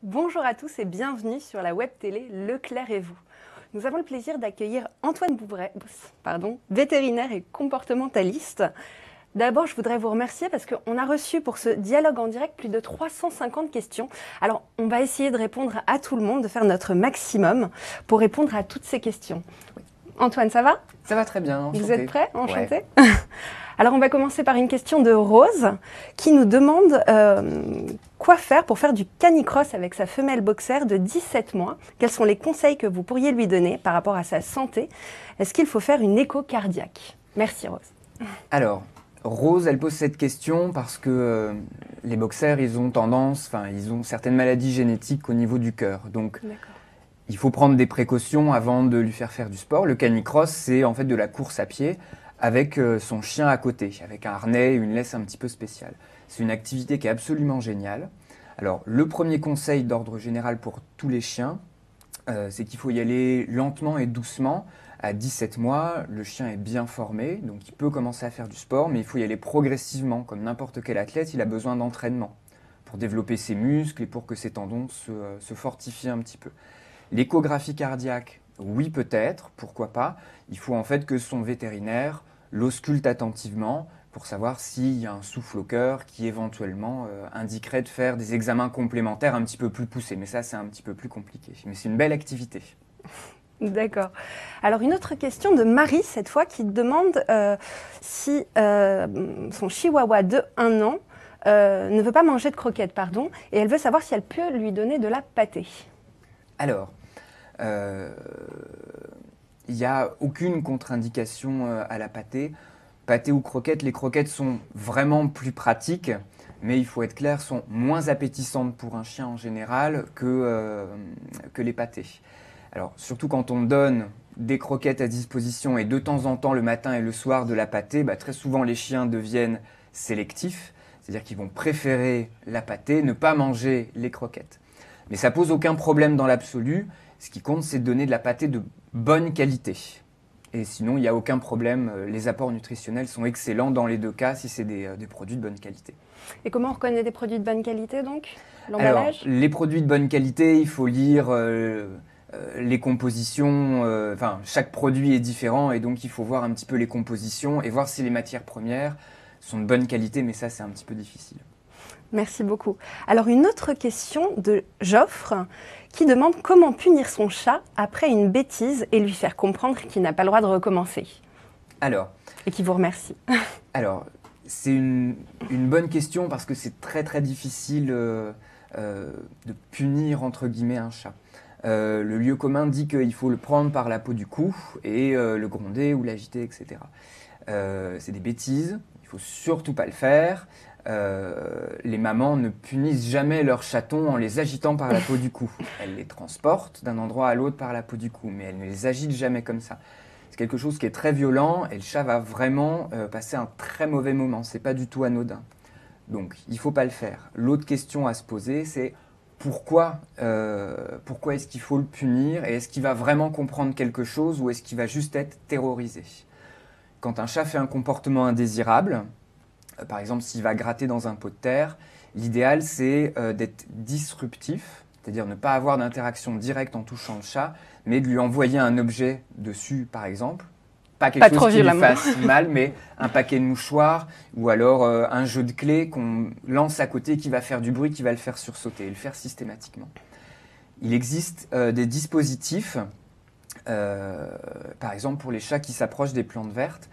Bonjour à tous et bienvenue sur la web télé Leclerc et vous. Nous avons le plaisir d'accueillir Antoine Bouvray, vétérinaire et comportementaliste. D'abord, je voudrais vous remercier parce qu'on a reçu pour ce dialogue en direct plus de 350 questions. Alors, on va essayer de répondre à tout le monde, de faire notre maximum pour répondre à toutes ces questions. Antoine, ça va? Ça va très bien, enchanté. Vous êtes prêt? Enchanté. Ouais. Alors, on va commencer par une question de Rose qui nous demande quoi faire pour faire du canicross avec sa femelle boxer de 17 mois. Quels sont les conseils que vous pourriez lui donner par rapport à sa santé? Est-ce qu'il faut faire une écho cardiaque? Merci Rose. Alors, Rose, elle pose cette question parce que les boxers, ils ont certaines maladies génétiques au niveau du cœur. Donc, il faut prendre des précautions avant de lui faire du sport. Le canicross, c'est en fait de la course à pied avec son chien à côté, avec un harnais et une laisse un petit peu spéciale. C'est une activité qui est absolument géniale. Alors, le premier conseil d'ordre général pour tous les chiens, c'est qu'il faut y aller lentement et doucement. À 17 mois, le chien est bien formé, donc il peut commencer à faire du sport, mais il faut y aller progressivement. Comme n'importe quel athlète, il a besoin d'entraînement pour développer ses muscles et pour que ses tendons se fortifient un petit peu. L'échographie cardiaque, oui peut-être, pourquoi pas. Il faut en fait que son vétérinaire l'ausculte attentivement pour savoir s'il y a un souffle au cœur qui éventuellement indiquerait de faire des examens complémentaires un petit peu plus poussés. Mais ça, c'est un petit peu plus compliqué. Mais c'est une belle activité. D'accord. Alors une autre question de Marie, cette fois, qui demande si son chihuahua de 1 an ne veut pas manger de croquettes, et elle veut savoir si elle peut lui donner de la pâtée. Alors, il n'y a aucune contre-indication à la pâtée. Pâtée ou croquettes, les croquettes sont vraiment plus pratiques, mais il faut être clair, sont moins appétissantes pour un chien en général que les pâtés. Alors, surtout quand on donne des croquettes à disposition et de temps en temps, le matin et le soir, de la pâtée, très souvent les chiens deviennent sélectifs, c'est-à-dire qu'ils vont préférer la pâtée, ne pas manger les croquettes. Mais ça pose aucun problème dans l'absolu. Ce qui compte, c'est de donner de la pâtée de bonne qualité. Et sinon, il n'y a aucun problème. Les apports nutritionnels sont excellents dans les deux cas si c'est des produits de bonne qualité. Et comment on reconnaît des produits de bonne qualité, donc? L'emballage? Alors, les produits de bonne qualité, il faut lire les compositions. Chaque produit est différent et donc il faut voir un petit peu les compositions et voir si les matières premières sont de bonne qualité, mais ça, c'est un petit peu difficile. Merci beaucoup. Alors une autre question de Joffre qui demande comment punir son chat après une bêtise et lui faire comprendre qu'il n'a pas le droit de recommencer. Et qui vous remercie. Alors, c'est une bonne question parce que c'est très très difficile de punir entre guillemets un chat. Le lieu commun dit qu'il faut le prendre par la peau du cou et le gronder ou l'agiter, etc. C'est des bêtises, il ne faut surtout pas le faire. Les mamans ne punissent jamais leurs chatons en les agitant par la peau du cou. Elles les transportent d'un endroit à l'autre par la peau du cou, mais elles ne les agitent jamais comme ça. C'est quelque chose qui est très violent et le chat va vraiment passer un très mauvais moment. C'est pas du tout anodin. Donc, il ne faut pas le faire. L'autre question à se poser, c'est pourquoi est-ce qu'il faut le punir et est-ce qu'il va vraiment comprendre quelque chose ou est-ce qu'il va juste être terrorisé? Quand un chat fait un comportement indésirable, par exemple, s'il va gratter dans un pot de terre, l'idéal, c'est d'être disruptif, c'est-à-dire ne pas avoir d'interaction directe en touchant le chat, mais de lui envoyer un objet dessus, par exemple. Pas quelque chose qui lui fasse mal, mais un paquet de mouchoirs ou alors un jeu de clés qu'on lance à côté qui va faire du bruit, qui va le faire sursauter et le faire systématiquement. Il existe des dispositifs, par exemple pour les chats qui s'approchent des plantes vertes,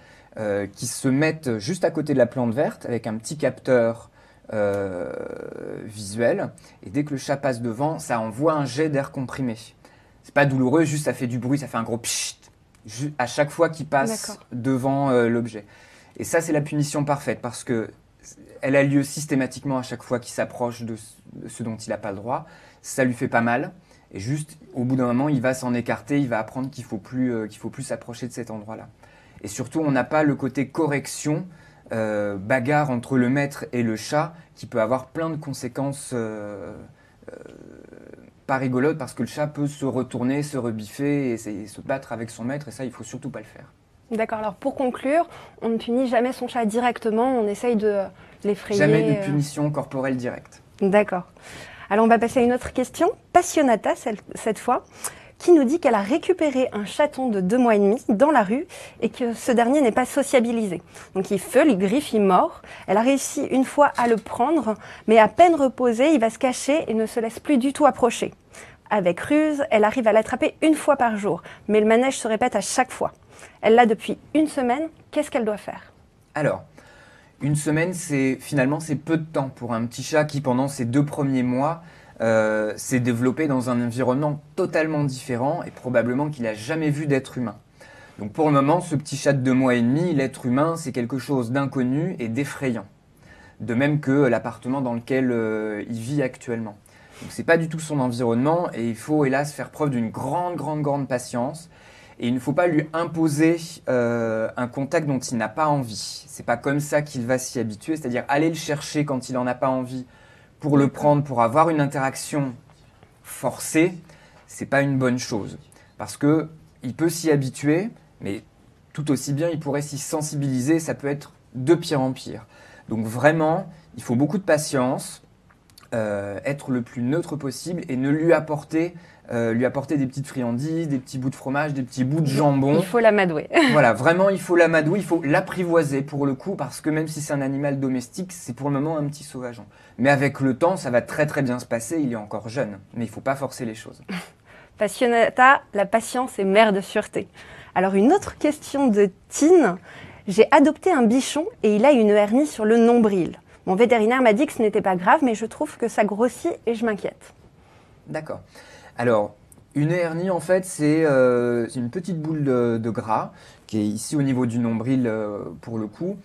qui se mettent juste à côté de la plante verte avec un petit capteur visuel. Et dès que le chat passe devant, ça envoie un jet d'air comprimé. C'est pas douloureux, juste ça fait du bruit, ça fait un gros pchit à chaque fois qu'il passe devant l'objet. Et ça, c'est la punition parfaite parce que elle a lieu systématiquement à chaque fois qu'il s'approche de ce dont il n'a pas le droit. Ça lui fait pas mal. Et juste, au bout d'un moment, il va s'en écarter, il va apprendre qu'il ne faut plus s'approcher de cet endroit-là. Et surtout, on n'a pas le côté correction, bagarre entre le maître et le chat, qui peut avoir plein de conséquences pas rigolotes, parce que le chat peut se retourner, se rebiffer et se battre avec son maître, et ça, il ne faut surtout pas le faire. D'accord, alors pour conclure, on ne punit jamais son chat directement, on essaye de l'effrayer. Jamais de punition corporelle directe. D'accord. Alors on va passer à une autre question, Passionnata cette fois, qui nous dit qu'elle a récupéré un chaton de 2 mois et demi dans la rue et que ce dernier n'est pas sociabilisé. Donc il feule, il griffe, il mord. Elle a réussi une fois à le prendre, mais à peine reposé, il va se cacher et ne se laisse plus du tout approcher. Avec ruse, elle arrive à l'attraper une fois par jour, mais le manège se répète à chaque fois. Elle l'a depuis une semaine, qu'est-ce qu'elle doit faire? Alors, une semaine, finalement c'est peu de temps pour un petit chat qui, pendant ses 2 premiers mois, s'est développé dans un environnement totalement différent et probablement qu'il n'a jamais vu d'être humain. Donc pour le moment, ce petit chat de 2 mois et demi, l'être humain, c'est quelque chose d'inconnu et d'effrayant. De même que l'appartement dans lequel il vit actuellement. Donc c'est pas du tout son environnement et il faut hélas faire preuve d'une grande patience. Et il ne faut pas lui imposer un contact dont il n'a pas envie. C'est pas comme ça qu'il va s'y habituer, c'est-à-dire aller le chercher quand il n'en a pas envie pour le prendre, pour avoir une interaction forcée, c'est pas une bonne chose. Parce que il peut s'y habituer, mais tout aussi bien il pourrait s'y sensibiliser, ça peut être de pire en pire. Donc vraiment, il faut beaucoup de patience, être le plus neutre possible et ne lui apporter des petites friandises, des petits bouts de fromage, des petits bouts de jambon. Il faut l'amadouer. Voilà, vraiment, il faut l'amadouer, il faut l'apprivoiser pour le coup, parce que même si c'est un animal domestique, c'est pour le moment un petit sauvageon. Mais avec le temps, ça va très bien se passer, il est encore jeune, mais il ne faut pas forcer les choses. Passionnata, la patience est mère de sûreté. Alors une autre question de Tine, j'ai adopté un bichon et il a une hernie sur le nombril. Mon vétérinaire m'a dit que ce n'était pas grave, mais je trouve que ça grossit et je m'inquiète. D'accord. Alors, une hernie, en fait, c'est une petite boule de gras qui est ici au niveau du nombril pour le coup.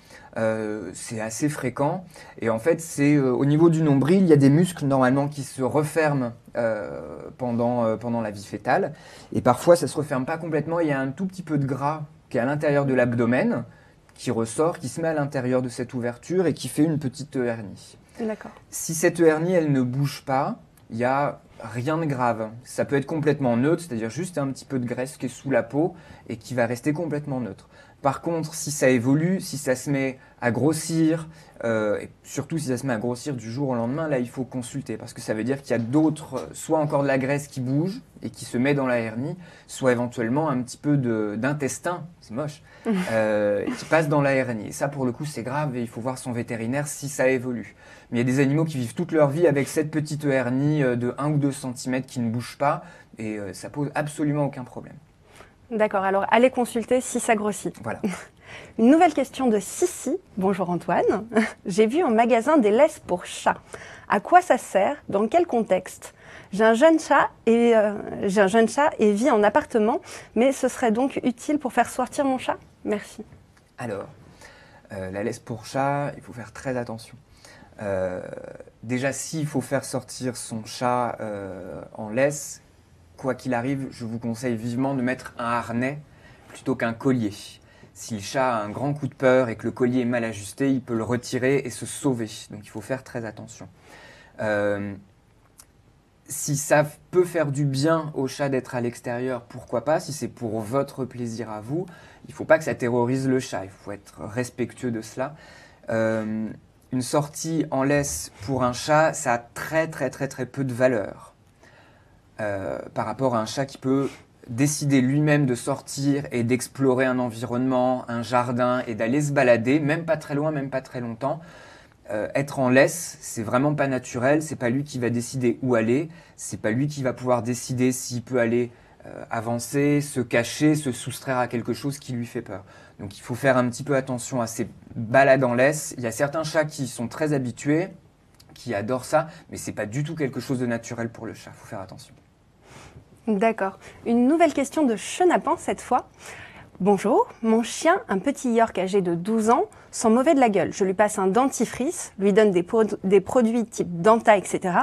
C'est assez fréquent. Et en fait, c'est au niveau du nombril, il y a des muscles normalement qui se referment pendant la vie fétale. Et parfois, ça ne se referme pas complètement. Il y a un tout petit peu de gras qui est à l'intérieur de l'abdomen, qui ressort, qui se met à l'intérieur de cette ouverture et qui fait une petite hernie. D'accord. Si cette hernie, elle ne bouge pas, il n'y a rien de grave. Ça peut être complètement neutre, c'est-à-dire juste un petit peu de graisse qui est sous la peau et qui va rester complètement neutre. Par contre, si ça évolue, si ça se met à grossir, et surtout si ça se met à grossir du jour au lendemain, là il faut consulter parce que ça veut dire qu'il y a d'autres, soit encore de la graisse qui bouge et qui se met dans la hernie, soit éventuellement un petit peu d'intestin, c'est moche, qui passe dans la hernie. Et ça pour le coup c'est grave et il faut voir son vétérinaire si ça évolue. Mais il y a des animaux qui vivent toute leur vie avec cette petite hernie de 1 ou 2 cm qui ne bouge pas et ça pose absolument aucun problème. D'accord, alors allez consulter si ça grossit. Voilà. Une nouvelle question de Sissi. Bonjour Antoine. J'ai vu en magasin des laisses pour chats. À quoi ça sert? Dans quel contexte? J'ai un jeune chat et vis en appartement, mais ce serait donc utile pour faire sortir mon chat? Merci. Alors, la laisse pour chat, il faut faire très attention. Déjà, s'il faut faire sortir son chat en laisse, quoi qu'il arrive, je vous conseille vivement de mettre un harnais plutôt qu'un collier. Si le chat a un grand coup de peur et que le collier est mal ajusté, il peut le retirer et se sauver. Donc il faut faire très attention. Si ça peut faire du bien au chat d'être à l'extérieur, pourquoi pas? Si c'est pour votre plaisir à vous, il ne faut pas que ça terrorise le chat. Il faut être respectueux de cela. Une sortie en laisse pour un chat, ça a très peu de valeur. Par rapport à un chat qui peut décider lui-même de sortir et d'explorer un environnement, un jardin et d'aller se balader, même pas très loin, même pas très longtemps. Être en laisse, c'est vraiment pas naturel, c'est pas lui qui va décider où aller, c'est pas lui qui va pouvoir décider s'il peut aller avancer, se cacher, se soustraire à quelque chose qui lui fait peur. Donc il faut faire un petit peu attention à ces balades en laisse. Il y a certains chats qui sont très habitués, qui adorent ça, mais c'est pas du tout quelque chose de naturel pour le chat, il faut faire attention. D'accord. Une nouvelle question de Chenapan cette fois. Bonjour, mon chien, un petit York âgé de 12 ans, sent mauvais de la gueule. Je lui passe un dentifrice, lui donne des produits type Denta, etc.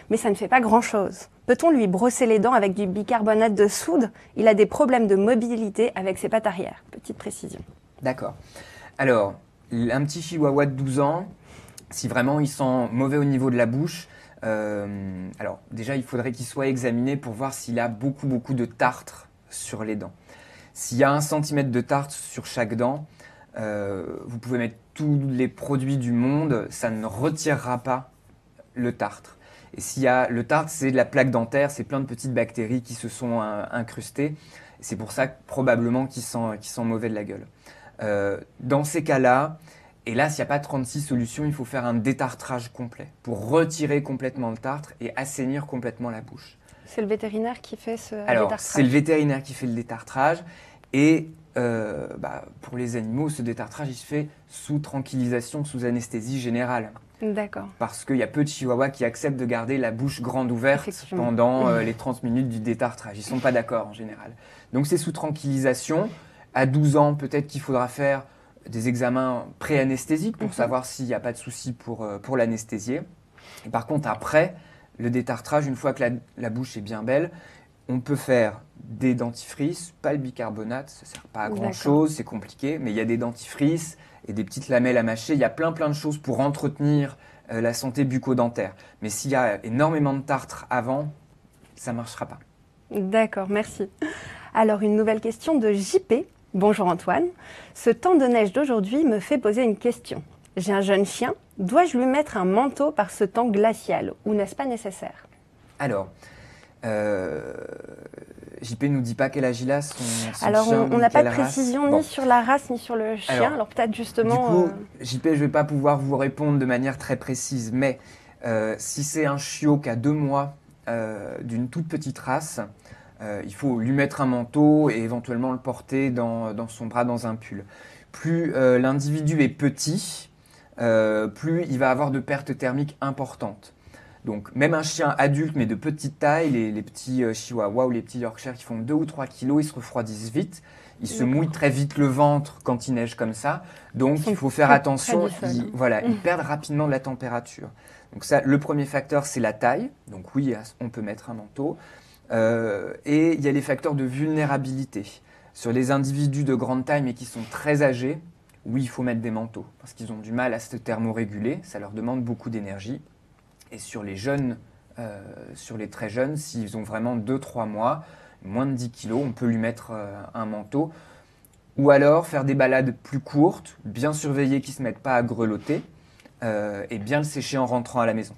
Mais ça ne fait pas grand-chose. Peut-on lui brosser les dents avec du bicarbonate de soude? Il a des problèmes de mobilité avec ses pattes arrière. Petite précision. D'accord. Alors, un petit chihuahua de 12 ans, si vraiment il sent mauvais au niveau de la bouche, alors déjà il faudrait qu'il soit examiné pour voir s'il a beaucoup de tartre sur les dents. S'il y a 1 cm de tartre sur chaque dent, vous pouvez mettre tous les produits du monde, ça ne retirera pas le tartre. Et s'il y a le tartre, c'est de la plaque dentaire, c'est plein de petites bactéries qui se sont incrustées. C'est pour ça probablement qu'ils sont mauvais de la gueule. Dans ces cas-là, et là, s'il n'y a pas 36 solutions, il faut faire un détartrage complet pour retirer complètement le tartre et assainir complètement la bouche. C'est le vétérinaire qui fait ce Alors, détartrage. c'est le vétérinaire qui fait le détartrage. Et pour les animaux, ce détartrage, il se fait sous tranquillisation, sous anesthésie générale. D'accord. Parce qu'il y a peu de chihuahuas qui acceptent de garder la bouche grande ouverte pendant les 30 minutes du détartrage. Ils ne sont pas d'accord en général. Donc c'est sous tranquillisation. À 12 ans, peut-être qu'il faudra faire des examens pré-anesthésiques pour savoir s'il n'y a pas de souci pour l'anesthésier. Et par contre, après le détartrage, une fois que la bouche est bien belle, on peut faire des dentifrices, pas le bicarbonate, ça ne sert pas à grand-chose, c'est compliqué, mais il y a des dentifrices et des petites lamelles à mâcher. Il y a plein de choses pour entretenir la santé bucco-dentaire. Mais s'il y a énormément de tartre avant, ça ne marchera pas. D'accord, merci. Alors, une nouvelle question de JP. Bonjour Antoine. Ce temps de neige d'aujourd'hui me fait poser une question. J'ai un jeune chien, dois-je lui mettre un manteau par ce temps glacial ou n'est-ce pas nécessaire? Alors, JP nous dit pas quel âge il a, son Alors, chien, on n'a pas de race. précision ni sur la race ni sur le chien. Alors peut-être justement... Du coup, JP, je ne vais pas pouvoir vous répondre de manière très précise, mais si c'est un chiot qui a 2 mois d'une toute petite race, il faut lui mettre un manteau et éventuellement le porter dans son bras dans un pull. Plus l'individu est petit, plus il va avoir de pertes thermiques importantes. Donc même un chien adulte mais de petite taille, les petits chihuahuas ou les petits yorkshires qui font 2 ou 3 kilos, ils se refroidissent vite. Ils se mouillent très vite le ventre quand il neige comme ça. Donc il faut faire attention, ils perdent rapidement de la température. Donc ça, le premier facteur, c'est la taille. Donc oui, on peut mettre un manteau. Et il y a les facteurs de vulnérabilité. Sur les individus de grande taille mais qui sont très âgés, oui, il faut mettre des manteaux parce qu'ils ont du mal à se thermoréguler, ça leur demande beaucoup d'énergie. Et sur les jeunes, sur les très jeunes, s'ils ont vraiment 2-3 mois, moins de 10 kilos, on peut lui mettre un manteau. Ou alors faire des balades plus courtes, bien surveiller qu'ils ne se mettent pas à grelotter et bien le sécher en rentrant à la maison.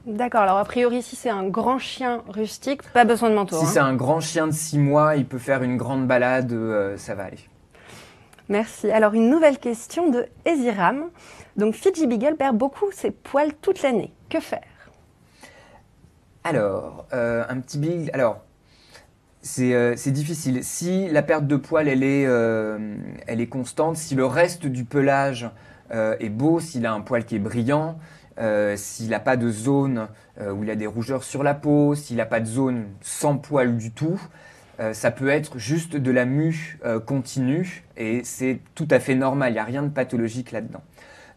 D'accord, alors a priori, si c'est un grand chien rustique, pas besoin de manteau. Si c'est un grand chien de 6 mois, il peut faire une grande balade, ça va aller. Merci. Alors une nouvelle question de Eziram. Donc Fidji Beagle perd beaucoup ses poils toute l'année. Que faire? Alors, un petit beagle. Alors, c'est difficile. Si la perte de poils elle est constante, si le reste du pelage est beau, s'il a un poil qui est brillant, s'il n'a pas de zone où il a des rougeurs sur la peau, s'il n'a pas de zone sans poils du tout, ça peut être juste de la mue continue et c'est tout à fait normal, il n'y a rien de pathologique là-dedans.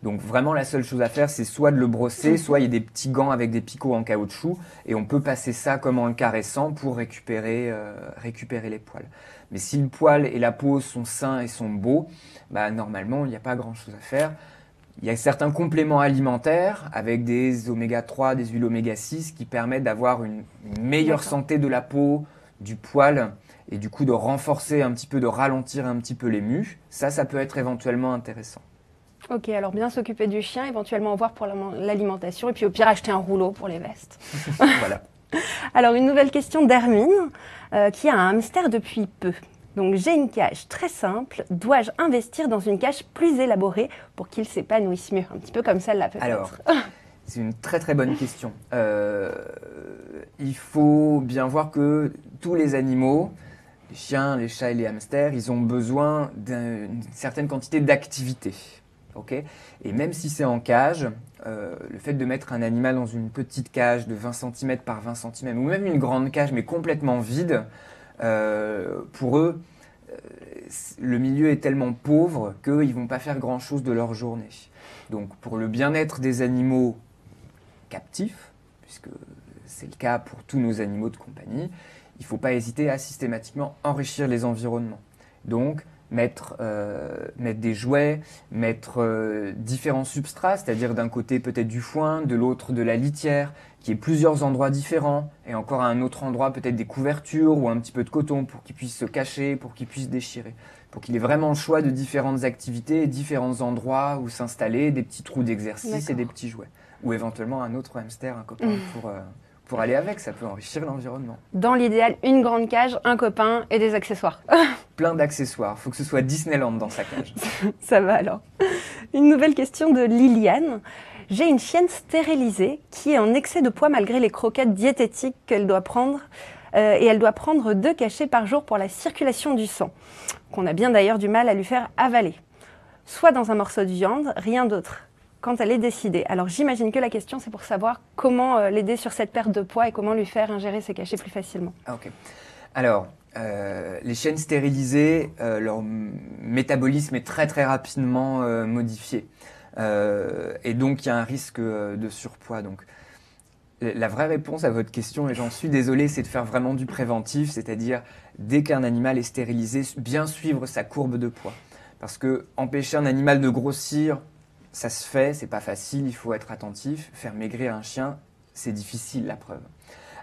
Donc vraiment la seule chose à faire c'est soit de le brosser, soit il y a des petits gants avec des picots en caoutchouc et on peut passer ça comme en le caressant pour récupérer les poils. Mais si le poil et la peau sont sains et sont beaux, bah, normalement il n'y a pas grand chose à faire. Il y a certains compléments alimentaires avec des oméga 3, des huiles oméga 6 qui permettent d'avoir une meilleure santé de la peau, du poil et du coup de renforcer un petit peu, de ralentir un petit peu les mus. Ça peut être éventuellement intéressant. Ok, alors bien s'occuper du chien, éventuellement voir pour l'alimentation et puis au pire acheter un rouleau pour les vestes. Voilà. Alors une nouvelle question d'Hermine qui a un hamster depuis peu. Donc j'ai une cage très simple, dois-je investir dans une cage plus élaborée pour qu'il s'épanouisse mieux? Un petit peu comme celle-là peut-être. Alors, c'est une très très bonne question. Il faut bien voir que tous les animaux, les chiens, les chats et les hamsters, ils ont besoin d'une certaine quantité d'activité. Okay, et même si c'est en cage, le fait de mettre un animal dans une petite cage de 20 cm par 20 cm, ou même une grande cage mais complètement vide, pour eux, le milieu est tellement pauvre qu'ils ne vont pas faire grand-chose de leur journée. Donc pour le bien-être des animaux captifs, puisque c'est le cas pour tous nos animaux de compagnie, il ne faut pas hésiter à systématiquement enrichir les environnements. Donc mettre des jouets, mettre différents substrats, c'est-à-dire d'un côté peut-être du foin, de l'autre de la litière, qui est plusieurs endroits différents, et encore à un autre endroit peut-être des couvertures ou un petit peu de coton pour qu'il puisse se cacher, pour qu'il puisse déchirer, pour qu'il ait vraiment le choix de différentes activités, différents endroits où s'installer, des petits trous d'exercice et des petits jouets. ou éventuellement un autre hamster, un copain pour aller avec. Ça peut enrichir l'environnement. Dans l'idéal, une grande cage, un copain et des accessoires. Plein d'accessoires. Il faut que ce soit Disneyland dans sa cage. Ça va alors. Une nouvelle question de Liliane. J'ai une chienne stérilisée qui est en excès de poids malgré les croquettes diététiques qu'elle doit prendre. Et elle doit prendre 2 cachets par jour pour la circulation du sang, qu'on a bien d'ailleurs du mal à lui faire avaler. Soit dans un morceau de viande, rien d'autre, quand elle est décidée. Alors j'imagine que la question c'est pour savoir comment l'aider sur cette perte de poids et comment lui faire ingérer ces cachets plus facilement. Ah, ok. Alors, les chiennes stérilisées, leur métabolisme est très très rapidement modifié. Et donc il y a un risque de surpoids. Donc, la vraie réponse à votre question, et j'en suis désolé, c'est de faire vraiment du préventif, c'est-à-dire dès qu'un animal est stérilisé, bien suivre sa courbe de poids. Parce que empêcher un animal de grossir, ça se fait, c'est pas facile, il faut être attentif. Faire maigrir un chien, c'est difficile, la preuve.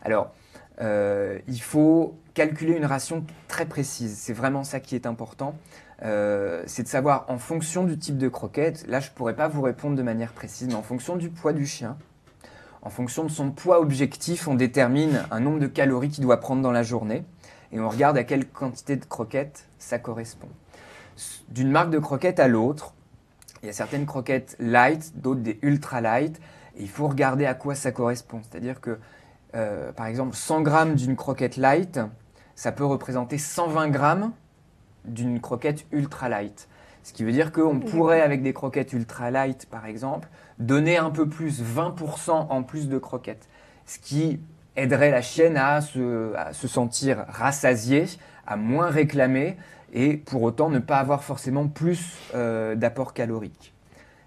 Alors, il faut calculer une ration très précise, c'est vraiment ça qui est important. C'est de savoir en fonction du type de croquette, là je pourrais pas vous répondre de manière précise, mais en fonction du poids du chien, en fonction de son poids objectif, on détermine un nombre de calories qu'il doit prendre dans la journée et on regarde à quelle quantité de croquettes ça correspond. D'une marque de croquettes à l'autre, il y a certaines croquettes light, d'autres des ultra light, et il faut regarder à quoi ça correspond. C'est-à-dire que, par exemple, 100 grammes d'une croquette light, ça peut représenter 120 grammes d'une croquette ultra light. Ce qui veut dire qu'on pourrait, avec des croquettes ultra light, par exemple, donner un peu plus, 20% en plus de croquettes. Ce qui aiderait la chienne à se sentir rassasiée, à moins réclamer, et pour autant ne pas avoir forcément plus d'apport calorique.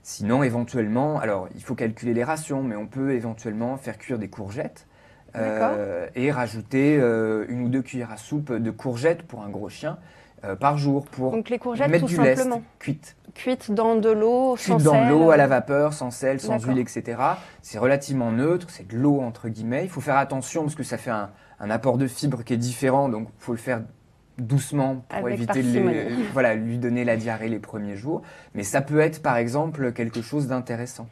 Sinon, éventuellement, alors il faut calculer les rations, mais on peut éventuellement faire cuire des courgettes et rajouter 1 ou 2 cuillères à soupe de courgettes pour un gros chien par jour pour donc les courgettes mettre tout du simplement lest cuites. Cuites dans de l'eau, sans Cuites dans sel. de l'eau, à la vapeur, sans sel, sans D'accord. huile, etc. C'est relativement neutre, c'est de l'eau entre guillemets. Il faut faire attention parce que ça fait un apport de fibres qui est différent, donc il faut le faire doucement pour Avec éviter de lui donner la diarrhée les premiers jours. Mais ça peut être par exemple quelque chose d'intéressant.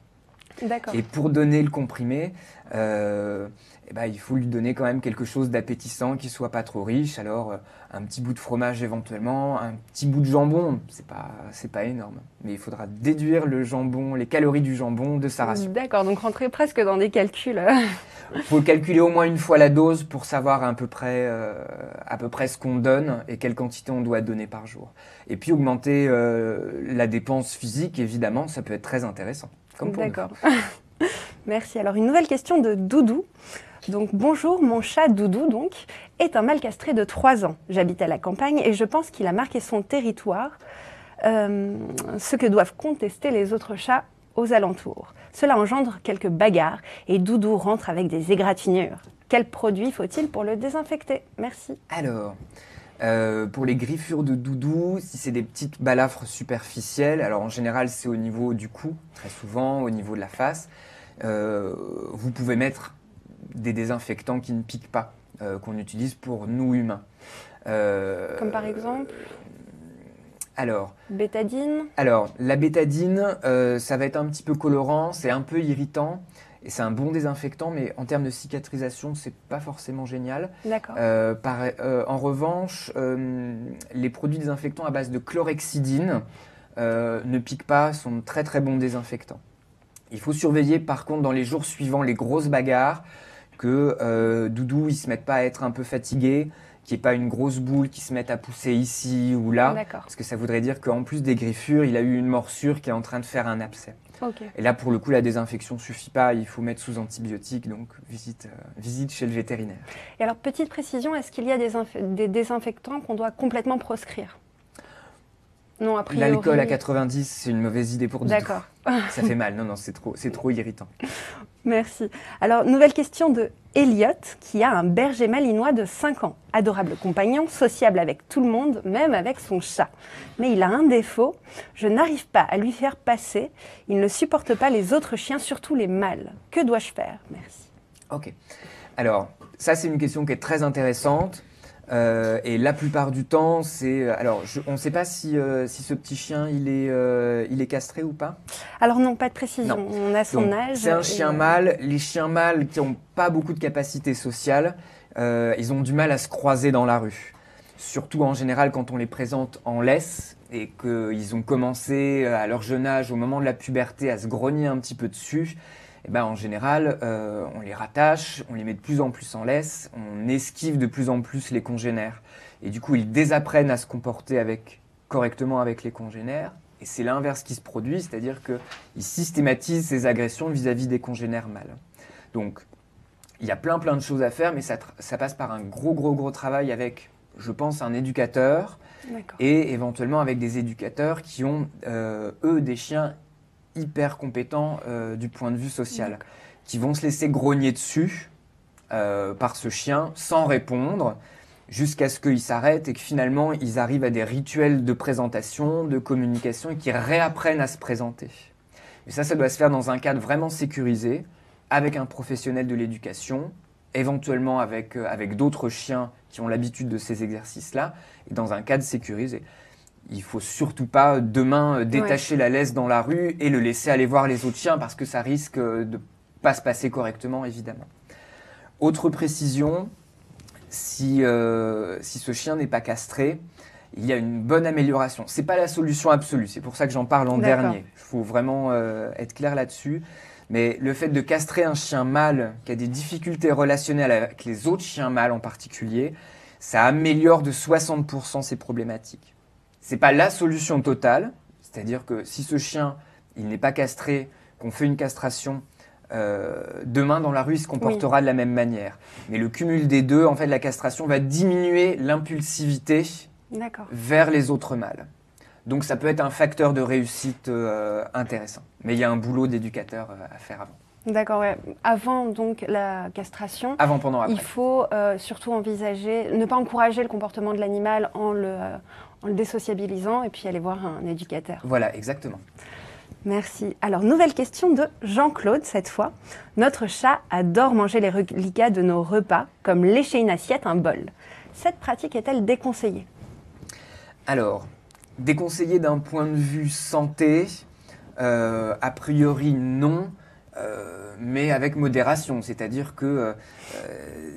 D'accord. Et pour donner le comprimé, il faut lui donner quand même quelque chose d'appétissant, qui soit pas trop riche. Alors un petit bout de fromage éventuellement, un petit bout de jambon, c'est pas énorme. Mais il faudra déduire le jambon, les calories du jambon de sa ration. D'accord, donc rentrer presque dans des calculs. Il faut calculer au moins une fois la dose pour savoir à peu près ce qu'on donne et quelle quantité on doit donner par jour. Et puis augmenter la dépense physique, évidemment, ça peut être très intéressant. D'accord. Merci. Alors une nouvelle question de Doudou. Donc bonjour, mon chat Doudou donc est un mâle castré de 3 ans. J'habite à la campagne et je pense qu'il a marqué son territoire, ce que doivent contester les autres chats aux alentours. Cela engendre quelques bagarres et Doudou rentre avec des égratignures. Quel produit faut-il pour le désinfecter? Merci. Alors, pour les griffures de Doudou, si c'est des petites balafres superficielles, alors en général c'est au niveau du cou, très souvent, au niveau de la face, vous pouvez mettre des désinfectants qui ne piquent pas, qu'on utilise pour nous humains. Comme par exemple bétadine. Alors, la bétadine, ça va être un petit peu colorant, c'est un peu irritant, et c'est un bon désinfectant, mais en termes de cicatrisation, c'est pas forcément génial. D'accord. En revanche, les produits désinfectants à base de chlorhexidine ne piquent pas, sont très très bons désinfectants. Il faut surveiller par contre dans les jours suivants les grosses bagarres, que Doudou il se mette pas à être un peu fatigué, qu'il n'y ait pas une grosse boule qui se mette à pousser ici ou là, parce que ça voudrait dire qu'en plus des griffures, il a eu une morsure qui est en train de faire un abcès. Okay. Et là, pour le coup, la désinfection ne suffit pas, il faut mettre sous antibiotiques, donc visite chez le vétérinaire. Et alors, petite précision, est-ce qu'il y a des désinfectants qu'on doit complètement proscrire? Non, a priori... L'alcool à 90, c'est une mauvaise idée pour Doudou. D'accord. Ça fait mal, non, c'est trop irritant. Merci. Alors, nouvelle question de Elliot, qui a un berger malinois de 5 ans. Adorable compagnon, sociable avec tout le monde, même avec son chat. Mais il a un défaut, je n'arrive pas à lui faire passer. Il ne supporte pas les autres chiens, surtout les mâles. Que dois-je faire? Merci. Ok. Alors, ça, c'est une question qui est très intéressante. Et la plupart du temps, alors, on ne sait pas si ce petit chien, il est castré ou pas. Alors non, pas de précision. Non. On a son âge. C'est un chien mâle. Les chiens mâles qui n'ont pas beaucoup de capacité sociale, ils ont du mal à se croiser dans la rue. Surtout en général quand on les présente en laisse et qu'ils ont commencé à leur jeune âge, au moment de la puberté, à se grogner un petit peu dessus. Et ben, en général, on les rattache, on les met de plus en plus en laisse, on esquive de plus en plus les congénères. Et du coup, ils désapprennent à se comporter correctement avec les congénères. Et c'est l'inverse qui se produit, c'est-à-dire qu'ils systématisent ces agressions vis-à-vis des congénères mâles. Donc, il y a plein de choses à faire, mais ça passe par un gros travail avec, je pense, un éducateur et éventuellement avec des éducateurs qui ont, eux, des chiens hyper compétents du point de vue social, qui vont se laisser grogner dessus par ce chien sans répondre, jusqu'à ce qu'ils s'arrêtent et que finalement ils arrivent à des rituels de présentation, de communication et qu'ils réapprennent à se présenter. Et ça doit se faire dans un cadre vraiment sécurisé, avec un professionnel de l'éducation, éventuellement avec d'autres chiens qui ont l'habitude de ces exercices-là, et dans un cadre sécurisé. Il ne faut surtout pas demain détacher la laisse dans la rue et le laisser aller voir les autres chiens parce que ça risque de ne pas se passer correctement, évidemment. Autre précision, si ce chien n'est pas castré, il y a une bonne amélioration. Ce n'est pas la solution absolue, c'est pour ça que j'en parle en dernier. Il faut vraiment être clair là-dessus. Mais le fait de castrer un chien mâle qui a des difficultés relationnelles avec les autres chiens mâles en particulier, ça améliore de 60% ses problématiques. Ce n'est pas la solution totale, c'est-à-dire que si ce chien il n'est pas castré, qu'on fait une castration, demain dans la rue il se comportera de la même manière. Mais le cumul des deux, en fait la castration va diminuer l'impulsivité vers les autres mâles. Donc ça peut être un facteur de réussite intéressant. Mais il y a un boulot d'éducateur à faire avant. D'accord, ouais. Avant donc la castration, avant, pendant, après. Il faut surtout envisager, ne pas encourager le comportement de l'animal en le désociabilisant et puis aller voir un éducateur. Voilà, exactement. Merci. Alors, nouvelle question de Jean-Claude cette fois. Notre chat adore manger les reliquats de nos repas, comme lécher une assiette, un bol. Cette pratique est-elle déconseillée? Alors, déconseillée d'un point de vue santé, a priori non. Mais avec modération, c'est-à-dire que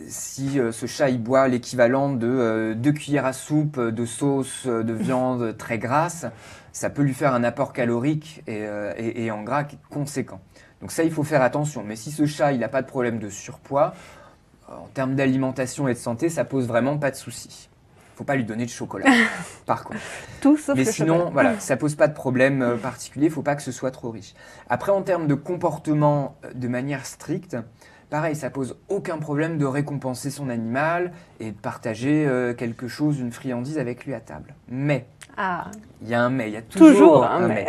si ce chat il boit l'équivalent de 2 cuillères à soupe de sauce de viande très grasse, ça peut lui faire un apport calorique et en gras conséquent. Donc ça, il faut faire attention. Mais si ce chat il n'a pas de problème de surpoids, en termes d'alimentation et de santé, ça pose vraiment pas de souci. Il ne faut pas lui donner de chocolat, par contre. Tout sauf mais le sinon, chocolat. Voilà, ça ne pose pas de problème particulier. Il ne faut pas que ce soit trop riche. Après, en termes de comportement de manière stricte, pareil, ça pose aucun problème de récompenser son animal et de partager quelque chose, une friandise avec lui à table. Mais, il y a un mais, il y a toujours un mais.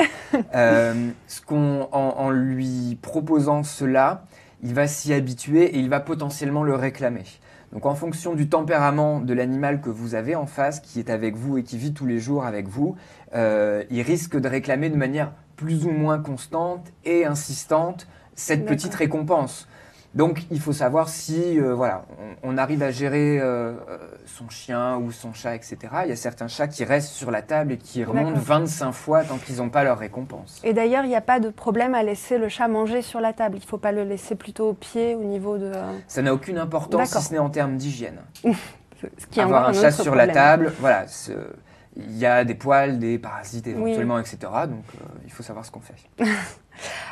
En lui proposant cela, il va s'y habituer et il va potentiellement le réclamer. Donc en fonction du tempérament de l'animal que vous avez en face, qui est avec vous et qui vit tous les jours avec vous, il risque de réclamer de manière plus ou moins constante et insistante cette petite récompense. Donc il faut savoir si on arrive à gérer son chien ou son chat, etc. Il y a certains chats qui restent sur la table et qui remontent 25 fois tant qu'ils n'ont pas leur récompense. Et d'ailleurs, il n'y a pas de problème à laisser le chat manger sur la table. Il ne faut pas le laisser plutôt au pied, au niveau de... Ça n'a aucune importance si ce n'est en termes d'hygiène. Avoir un chat sur la table, voilà, il y a des poils, des parasites éventuellement, etc. Donc il faut savoir ce qu'on fait.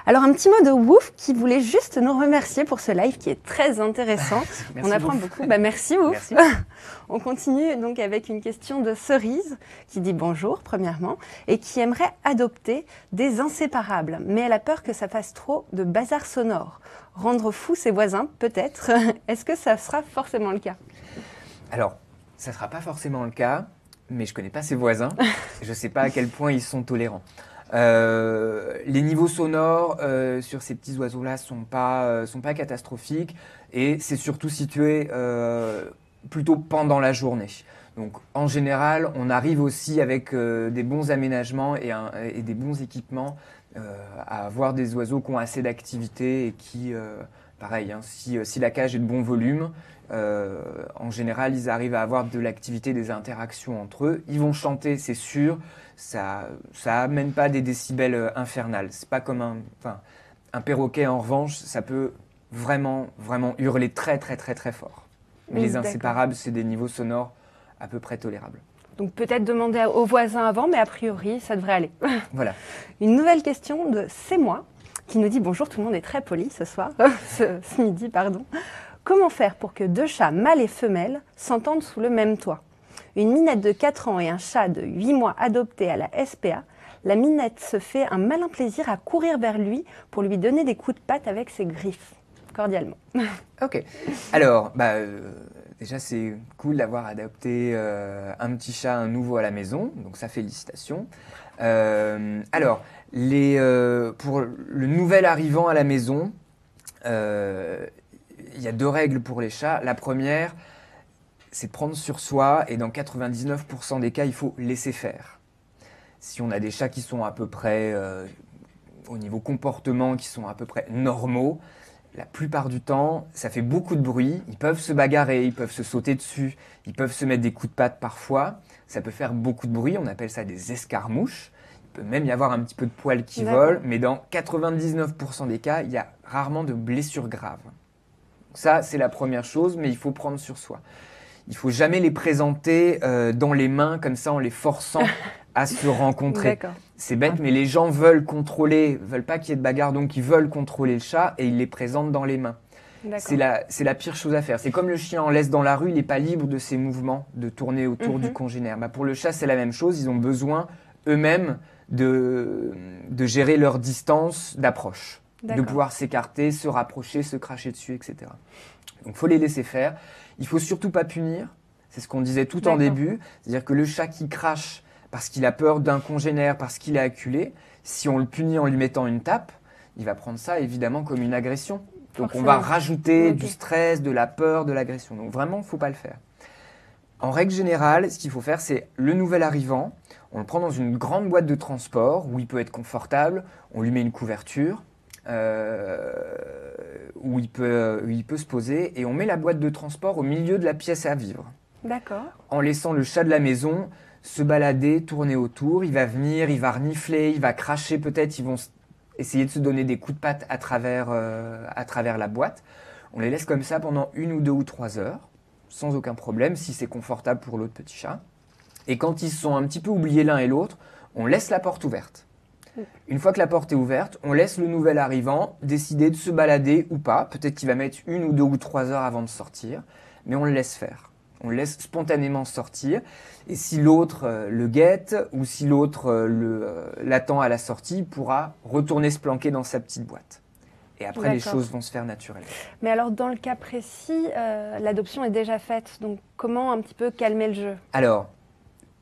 Alors un petit mot de Wouf qui voulait juste nous remercier pour ce live qui est très intéressant. On apprend beaucoup. Merci Wouf. Merci. On continue donc avec une question de Cerise qui dit bonjour premièrement et qui aimerait adopter des inséparables. Mais elle a peur que ça fasse trop de bazar sonore. Rendre fou ses voisins peut-être. Est-ce que ça sera forcément le cas? Alors, ça ne sera pas forcément le cas, mais je ne connais pas ses voisins. Je ne sais pas à quel point ils sont tolérants. Les niveaux sonores sur ces petits oiseaux-là sont pas catastrophiques et c'est surtout situé plutôt pendant la journée. Donc en général, on arrive aussi avec des bons aménagements et des bons équipements à avoir des oiseaux qui ont assez d'activité et qui pareil, hein, si la cage est de bon volume, en général, ils arrivent à avoir de l'activité, des interactions entre eux. Ils vont chanter, c'est sûr. Ça amène pas des décibels infernales. C'est pas comme un perroquet, en revanche, ça peut vraiment, vraiment hurler très, très, très, très fort. Mais les inséparables, c'est des niveaux sonores à peu près tolérables. Donc peut-être demander aux voisins avant, mais a priori, ça devrait aller. Voilà. Une nouvelle question de C'est moi, qui nous dit « Bonjour, tout le monde est très poli ce soir, ce midi, pardon. Comment faire pour que 2 chats mâles et femelles s'entendent sous le même toit ? Une minette de 4 ans et un chat de 8 mois adopté à la SPA, la minette se fait un malin plaisir à courir vers lui pour lui donner des coups de patte avec ses griffes. Cordialement. » Ok. Alors, déjà, c'est cool d'avoir adopté un petit chat, un nouveau à la maison. Donc ça, félicitations. Alors, pour le nouvel arrivant à la maison, il y a 2 règles pour les chats. La première, c'est de prendre sur soi et dans 99% des cas, il faut laisser faire. Si on a des chats qui sont à peu près, au niveau comportement, qui sont à peu près normaux, la plupart du temps, ça fait beaucoup de bruit. Ils peuvent se bagarrer, ils peuvent se sauter dessus, ils peuvent se mettre des coups de patte parfois. Ça peut faire beaucoup de bruit, on appelle ça des escarmouches. Il peut même y avoir un petit peu de poils qui volent, mais dans 99% des cas, il y a rarement de blessures graves. Ça, c'est la première chose, mais il faut prendre sur soi. Il ne faut jamais les présenter dans les mains, comme ça, en les forçant à se rencontrer. C'est bête, mais les gens veulent pas qu'il y ait de bagarre, donc ils veulent contrôler le chat et ils les présentent dans les mains. C'est la pire chose à faire. C'est comme le chien en laisse dans la rue, il n'est pas libre de ses mouvements, de tourner autour du congénère. Pour le chat, c'est la même chose. Ils ont besoin eux-mêmes de gérer leur distance d'approche, de pouvoir s'écarter, se rapprocher, se cracher dessus, etc. Donc, il faut les laisser faire. Il ne faut surtout pas punir. C'est ce qu'on disait tout en début. C'est-à-dire que le chat qui crache parce qu'il a peur d'un congénère, parce qu'il est acculé, si on le punit en lui mettant une tape, il va prendre ça évidemment comme une agression. Donc on va rajouter du stress, de la peur, de l'agression. Donc vraiment, il ne faut pas le faire. En règle générale, ce qu'il faut faire, c'est le nouvel arrivant, on le prend dans une grande boîte de transport où il peut être confortable, on lui met une couverture, où il peut se poser, et on met la boîte de transport au milieu de la pièce à vivre. D'accord. En laissant le chat de la maison se balader, tourner autour, il va venir, il va renifler, il va cracher peut-être, ils vont essayer de se donner des coups de patte à travers la boîte. On les laisse comme ça pendant 1 ou 2 ou 3 heures, sans aucun problème, si c'est confortable pour l'autre petit chat. Et quand ils se sont un petit peu oubliés l'un et l'autre, on laisse la porte ouverte. Une fois que la porte est ouverte, on laisse le nouvel arrivant décider de se balader ou pas. Peut-être qu'il va mettre 1 ou 2 ou 3 heures avant de sortir, mais on le laisse faire. On le laisse spontanément sortir. Et si l'autre le guette ou si l'autre l'attend à la sortie, il pourra retourner se planquer dans sa petite boîte. Et après, les choses vont se faire naturellement. Mais alors, dans le cas précis, l'adoption est déjà faite. Donc, comment un petit peu calmer le jeu ? Alors,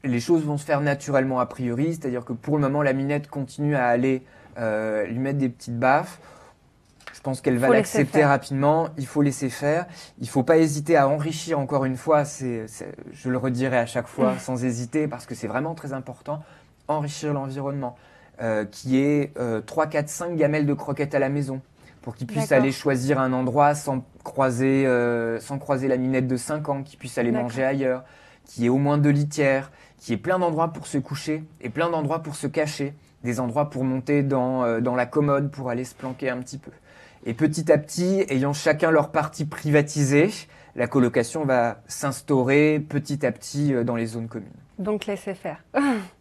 les choses vont se faire naturellement a priori. C'est-à-dire que pour le moment, la minette continue à aller lui mettre des petites baffes. Je pense qu'elle va l'accepter rapidement. Il faut laisser faire. Il ne faut pas hésiter à enrichir encore une fois. Je le redirai à chaque fois sans hésiter parce que c'est vraiment très important. Enrichir l'environnement. Qui est 3, 4, 5 gamelles de croquettes à la maison pour qu'ils puissent aller choisir un endroit sans croiser la minette de 5 ans, qu'ils puissent aller manger ailleurs, qu'il y ait au moins 2 litières, qu'il y ait plein d'endroits pour se coucher et plein d'endroits pour se cacher, des endroits pour monter dans la commode pour aller se planquer un petit peu. Et petit à petit, ayant chacun leur partie privatisée, la colocation va s'instaurer petit à petit dans les zones communes. Donc laissez faire.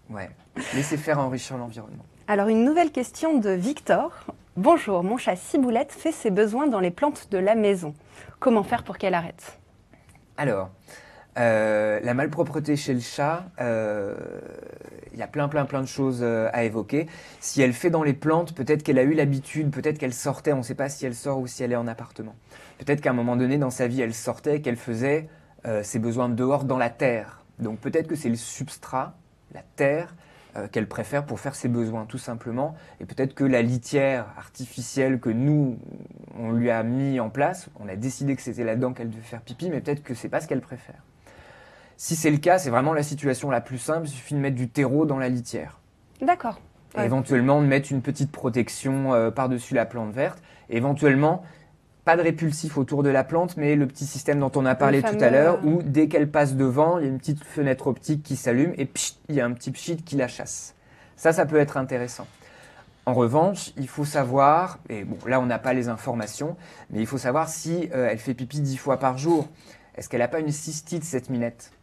Ouais, laissez faire enrichir l'environnement. Alors une nouvelle question de Victor. Bonjour, mon chat Ciboulette fait ses besoins dans les plantes de la maison. Comment faire pour qu'elle arrête ? Alors, la malpropreté chez le chat, il y a plein de choses à évoquer. Si elle fait dans les plantes, peut-être qu'elle a eu l'habitude, peut-être qu'elle sortait, on ne sait pas si elle sort ou si elle est en appartement. Peut-être qu'à un moment donné dans sa vie, elle sortait, qu'elle faisait ses besoins dehors dans la terre. Donc peut-être que c'est le substrat, la terre, qu'elle préfère pour faire ses besoins, tout simplement. Et peut-être que la litière artificielle que nous, on lui a mis en place, on a décidé que c'était là-dedans qu'elle devait faire pipi, mais peut-être que c'est pas ce qu'elle préfère. Si c'est le cas, c'est vraiment la situation la plus simple, il suffit de mettre du terreau dans la litière. D'accord. Et éventuellement de mettre une petite protection par-dessus la plante verte. Et éventuellement, pas de répulsif autour de la plante, mais le petit système dont on a parlé tout à l'heure, où dès qu'elle passe devant, il y a une petite fenêtre optique qui s'allume et pchit, il y a un petit pchit qui la chasse. Ça peut être intéressant. En revanche, il faut savoir, et bon, là on n'a pas les informations, mais il faut savoir si elle fait pipi 10 fois par jour. Est-ce qu'elle n'a pas une cystite, cette minette?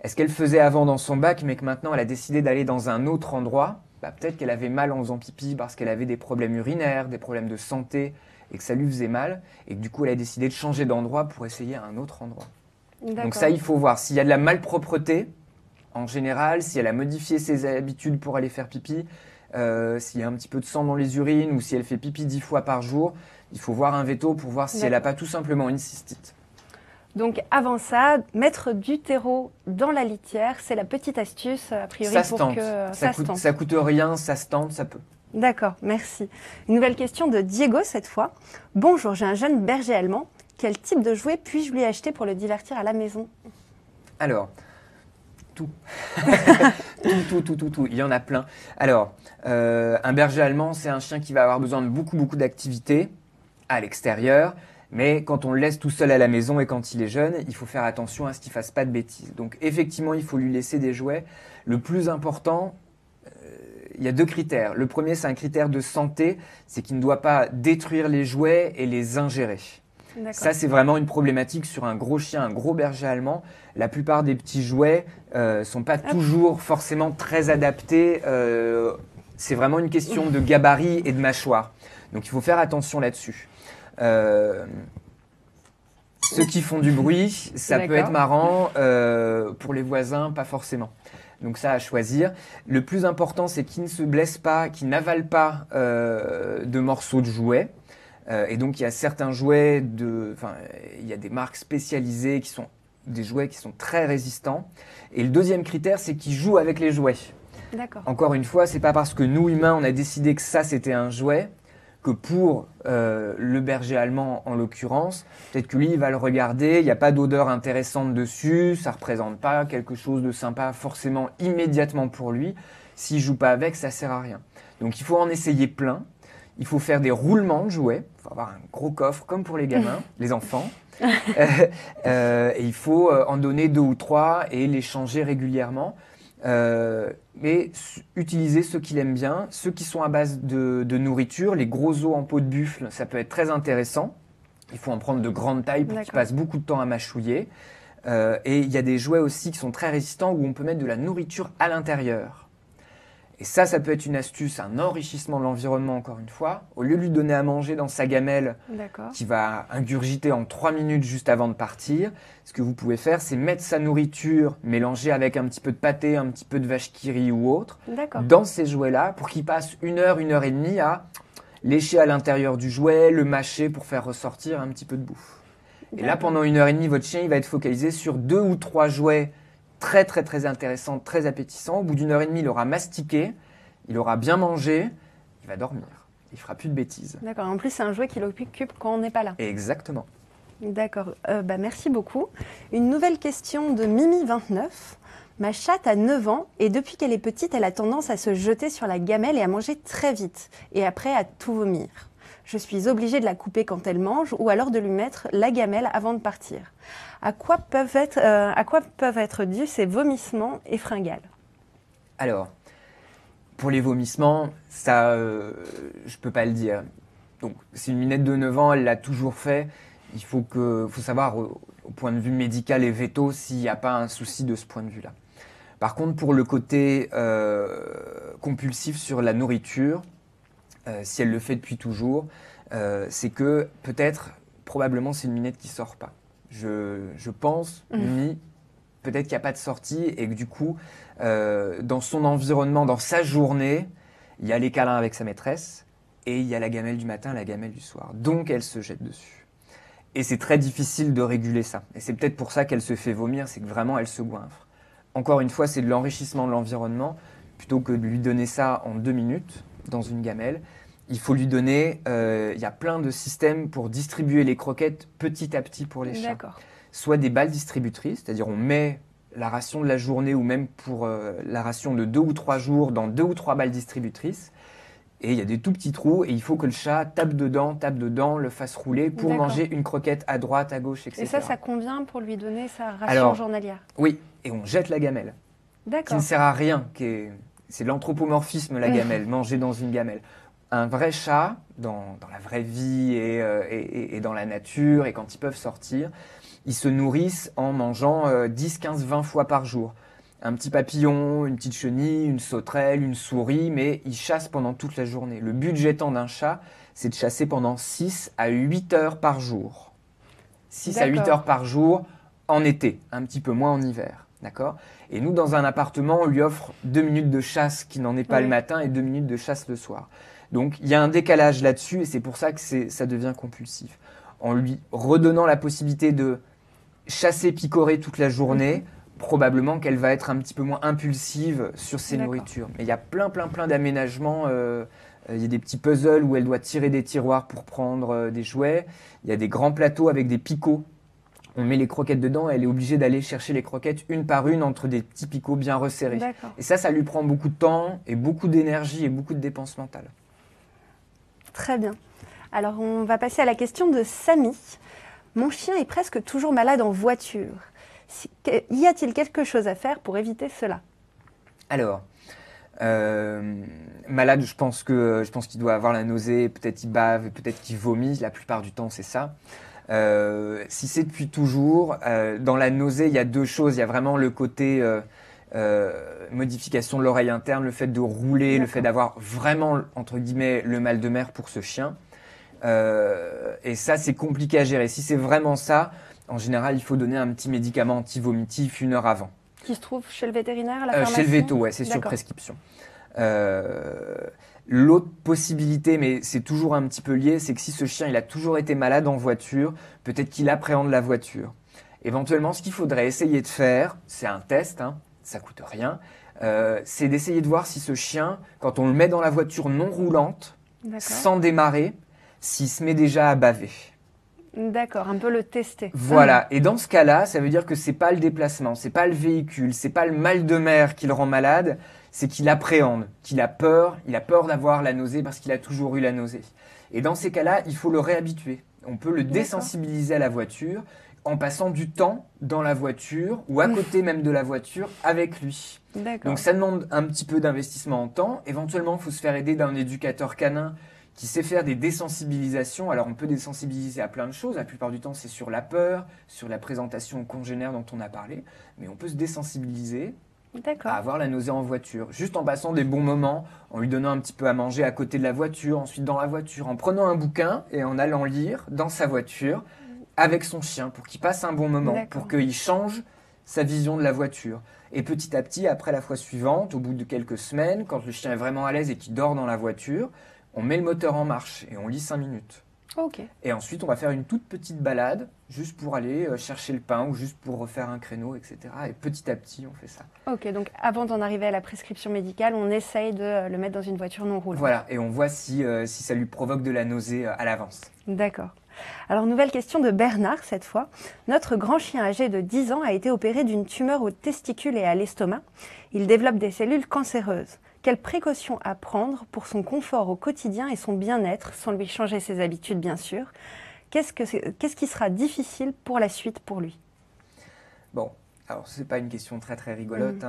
Est-ce qu'elle faisait avant dans son bac, mais que maintenant elle a décidé d'aller dans un autre endroit? Peut-être qu'elle avait mal en faisant pipi parce qu'elle avait des problèmes urinaires, des problèmes de santé, et que ça lui faisait mal, et que du coup elle a décidé de changer d'endroit pour essayer à un autre endroit. Donc ça, il faut voir. S'il y a de la malpropreté, en général, si elle a modifié ses habitudes pour aller faire pipi, s'il y a un petit peu de sang dans les urines, ou si elle fait pipi 10 fois par jour, il faut voir un veto pour voir si elle n'a pas tout simplement une cystite. Donc avant ça, mettre du terreau dans la litière, c'est la petite astuce, a priori, pour que ça se tente. Ça coûte rien, ça se tente, ça peut. D'accord, merci. Une nouvelle question de Diego cette fois. Bonjour, j'ai un jeune berger allemand. Quel type de jouet puis-je lui acheter pour le divertir à la maison? Alors, tout. tout. Il y en a plein. Alors, un berger allemand, c'est un chien qui va avoir besoin de beaucoup d'activités à l'extérieur. Mais quand on le laisse tout seul à la maison et quand il est jeune, il faut faire attention à ce qu'il ne fasse pas de bêtises. Donc effectivement, il faut lui laisser des jouets. Le plus important, il y a 2 critères. Le premier, c'est un critère de santé, c'est qu'il ne doit pas détruire les jouets et les ingérer. Ça, c'est vraiment une problématique sur un gros chien, un gros berger allemand. La plupart des petits jouets ne sont pas toujours forcément très adaptés. C'est vraiment une question de gabarit et de mâchoire. Donc il faut faire attention là-dessus. Ceux qui font du bruit, ça peut être marrant, pour les voisins, pas forcément. Donc ça à choisir. Le plus important, c'est qu'il ne se blesse pas, qu'il n'avale pas de morceaux de jouets. Et donc il y a certains jouets, il y a des marques spécialisées qui sont des jouets qui sont très résistants. Et le deuxième critère, c'est qu'ils jouent avec les jouets. Encore une fois, c'est pas parce que nous humains, on a décidé que ça c'était un jouet, que pour le berger allemand en l'occurrence, peut-être que lui il va le regarder, il n'y a pas d'odeur intéressante dessus, ça ne représente pas quelque chose de sympa forcément immédiatement pour lui. S'il ne joue pas avec, ça ne sert à rien. Donc il faut en essayer plein, il faut faire des roulements de jouets, il faut avoir un gros coffre comme pour les gamins, les enfants. Et il faut en donner 2 ou 3 et les changer régulièrement. Mais utiliser ceux qu'il aime bien, ceux qui sont à base de nourriture, les gros os en peau de buffle, ça peut être très intéressant. Il faut en prendre de grandes tailles pour qu'ils passent beaucoup de temps à mâchouiller. Et il y a des jouets aussi qui sont très résistants où on peut mettre de la nourriture à l'intérieur. Et ça peut être une astuce, un enrichissement de l'environnement encore une fois. Au lieu de lui donner à manger dans sa gamelle qui va ingurgiter en 3 minutes juste avant de partir, ce que vous pouvez faire, c'est mettre sa nourriture mélangée avec un petit peu de pâté, un petit peu de vache qui rit ou autre, dans ces jouets-là pour qu'il passe 1 heure, 1 heure et demie à lécher à l'intérieur du jouet, le mâcher pour faire ressortir un petit peu de bouffe. Et là, pendant 1 heure et demie, votre chien il va être focalisé sur 2 ou 3 jouets très intéressant, très appétissant. Au bout d'1 heure et demie, il aura mastiqué, il aura bien mangé, il va dormir. Il ne fera plus de bêtises. D'accord. En plus, c'est un jouet qui l'occupe quand on n'est pas là. Exactement. D'accord. Merci beaucoup. Une nouvelle question de Mimi29. Ma chatte a 9 ans et depuis qu'elle est petite, elle a tendance à se jeter sur la gamelle et à manger très vite. Et après, à tout vomir. Je suis obligée de la couper quand elle mange ou alors de lui mettre la gamelle avant de partir. À quoi peuvent être dus ces vomissements et fringales? Alors, pour les vomissements, ça, je peux pas le dire. Donc, c'est une minette de 9 ans, elle l'a toujours fait. Il faut savoir, au point de vue médical et véto, s'il n'y a pas un souci de ce point de vue-là. Par contre, pour le côté compulsif sur la nourriture, si elle le fait depuis toujours, c'est que peut-être, probablement, c'est une minette qui ne sort pas. Je pense, Mimi, peut-être qu'il n'y a pas de sortie et que du coup, dans son environnement, dans sa journée, il y a les câlins avec sa maîtresse et il y a la gamelle du matin, la gamelle du soir. Donc, elle se jette dessus. Et c'est très difficile de réguler ça. Et c'est peut-être pour ça qu'elle se fait vomir, c'est que vraiment, elle se goinfre. Encore une fois, c'est de l'enrichissement de l'environnement. Plutôt que de lui donner ça en 2 minutes dans une gamelle, il faut lui donner, il y a plein de systèmes pour distribuer les croquettes petit à petit pour les chiens. Soit des balles distributrices, c'est-à-dire on met la ration de la journée ou même pour la ration de 2 ou 3 jours dans 2 ou 3 balles distributrices. et il y a des tout petits trous et il faut que le chat tape dedans, le fasse rouler pour D'accord. manger une croquette à droite, à gauche, etc. Et ça convient pour lui donner sa ration Alors, journalière? Oui, et on jette la gamelle, qui ne D'accord. sert à rien, c'est l'anthropomorphisme, la gamelle, manger dans une gamelle. Un vrai chat, dans la vraie vie et dans la nature, et quand ils peuvent sortir, ils se nourrissent en mangeant 10, 15, 20 fois par jour. Un petit papillon, une petite chenille, une sauterelle, une souris, mais ils chassent pendant toute la journée. Le budget temps d'un chat, c'est de chasser pendant 6 à 8 heures par jour. 6 à 8 D'accord. heures par jour en été, un petit peu moins en hiver. D'accord? Et nous, dans un appartement, on lui offre 2 minutes de chasse qui n'en est pas le Oui. matin et 2 minutes de chasse le soir. Donc il y a un décalage là-dessus et c'est pour ça que ça devient compulsif. En lui redonnant la possibilité de chasser, picorer toute la journée, probablement qu'elle va être un petit peu moins impulsive sur ses D'accord. nourritures. Mais il y a plein d'aménagements. Il y a des petits puzzles où elle doit tirer des tiroirs pour prendre des jouets. Il y a des grands plateaux avec des picots. On met les croquettes dedans, elle est obligée d'aller chercher les croquettes une par une entre des petits picots bien resserrés. D'accord. Et ça lui prend beaucoup de temps et beaucoup d'énergie et beaucoup de dépenses mentales. Très bien. Alors, on va passer à la question de Samy. Mon chien est presque toujours malade en voiture. Y a-t-il quelque chose à faire pour éviter cela? Alors, malade, je pense qu'il doit avoir la nausée, peut-être il bave, peut-être qu'il vomit, la plupart du temps c'est ça. Si c'est depuis toujours, dans la nausée, il y a deux choses. Il y a vraiment le côté modification de l'oreille interne, le fait de rouler, le fait d'avoir vraiment, entre guillemets, le mal de mer pour ce chien. Et ça, c'est compliqué à gérer. Si c'est vraiment ça, en général, il faut donner un petit médicament anti-vomitif 1 heure avant. Qui se trouve chez le vétérinaire, à la pharmacie? Chez le véto, ouais, c'est sur prescription. L'autre possibilité, mais c'est toujours un petit peu lié, c'est que si ce chien il a toujours été malade en voiture, peut-être qu'il appréhende la voiture. Éventuellement, ce qu'il faudrait essayer de faire, c'est un test, hein, ça coûte rien, c'est d'essayer de voir si ce chien, quand on le met dans la voiture non roulante, sans démarrer, s'il se met déjà à baver. D'accord, un peu le tester. Voilà, et dans ce cas-là, ça veut dire que c'est pas le déplacement, c'est pas le véhicule, c'est pas le mal de mer qui le rend malade, c'est qu'il appréhende, qu'il a peur d'avoir la nausée parce qu'il a toujours eu la nausée. Et dans ces cas-là, il faut le réhabituer. On peut le désensibiliser à la voiture en passant du temps dans la voiture ou à côté même de la voiture avec lui. Donc ça demande un petit peu d'investissement en temps. Éventuellement, il faut se faire aider d'un éducateur canin qui sait faire des désensibilisations. Alors on peut désensibiliser à plein de choses. La plupart du temps, c'est sur la peur, sur la présentation congénère dont on a parlé. Mais on peut se désensibiliser à avoir la nausée en voiture, juste en passant des bons moments, en lui donnant un petit peu à manger à côté de la voiture, ensuite dans la voiture, en prenant un bouquin et en allant lire dans sa voiture avec son chien pour qu'il passe un bon moment, pour qu'il change sa vision de la voiture. Et petit à petit, après la fois suivante, au bout de quelques semaines, quand le chien est vraiment à l'aise et qu'il dort dans la voiture, on met le moteur en marche et on lit 5 minutes. Et ensuite, on va faire une toute petite balade, juste pour aller chercher le pain ou juste pour refaire un créneau, etc. Et petit à petit, on fait ça. Ok, donc avant d'en arriver à la prescription médicale, on essaye de le mettre dans une voiture non roulante. Voilà, et on voit si ça lui provoque de la nausée à l'avance. D'accord. Alors, nouvelle question de Bernard, cette fois. Notre grand chien âgé de 10 ans a été opéré d'une tumeur aux testicules et à l'estomac. Il développe des cellules cancéreuses. Quelles précautions à prendre pour son confort au quotidien et son bien-être, sans lui changer ses habitudes, bien sûr? Qu'est-ce qui sera difficile pour la suite pour lui? Bon, alors ce n'est pas une question très très rigolote.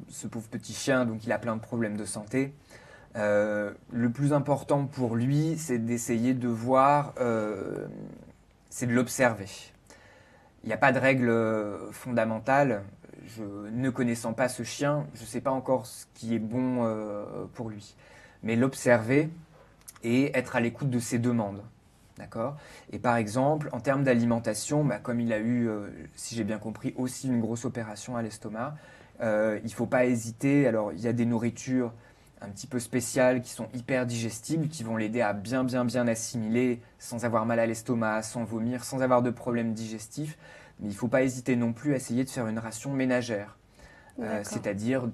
Ce pauvre petit chien, donc il a plein de problèmes de santé. Le plus important pour lui, c'est d'essayer de voir, c'est de l'observer. Il n'y a pas de règle fondamentale. Ne connaissant pas ce chien, je ne sais pas encore ce qui est bon pour lui. Mais l'observer et être à l'écoute de ses demandes. D'accord? Et par exemple, en termes d'alimentation, comme il a eu, si j'ai bien compris, aussi une grosse opération à l'estomac, il ne faut pas hésiter. Alors, il y a des nourritures un petit peu spéciales qui sont hyper digestibles, qui vont l'aider à bien assimiler sans avoir mal à l'estomac, sans vomir, sans avoir de problèmes digestifs. Mais il ne faut pas hésiter non plus à essayer de faire une ration ménagère. C'est-à-dire,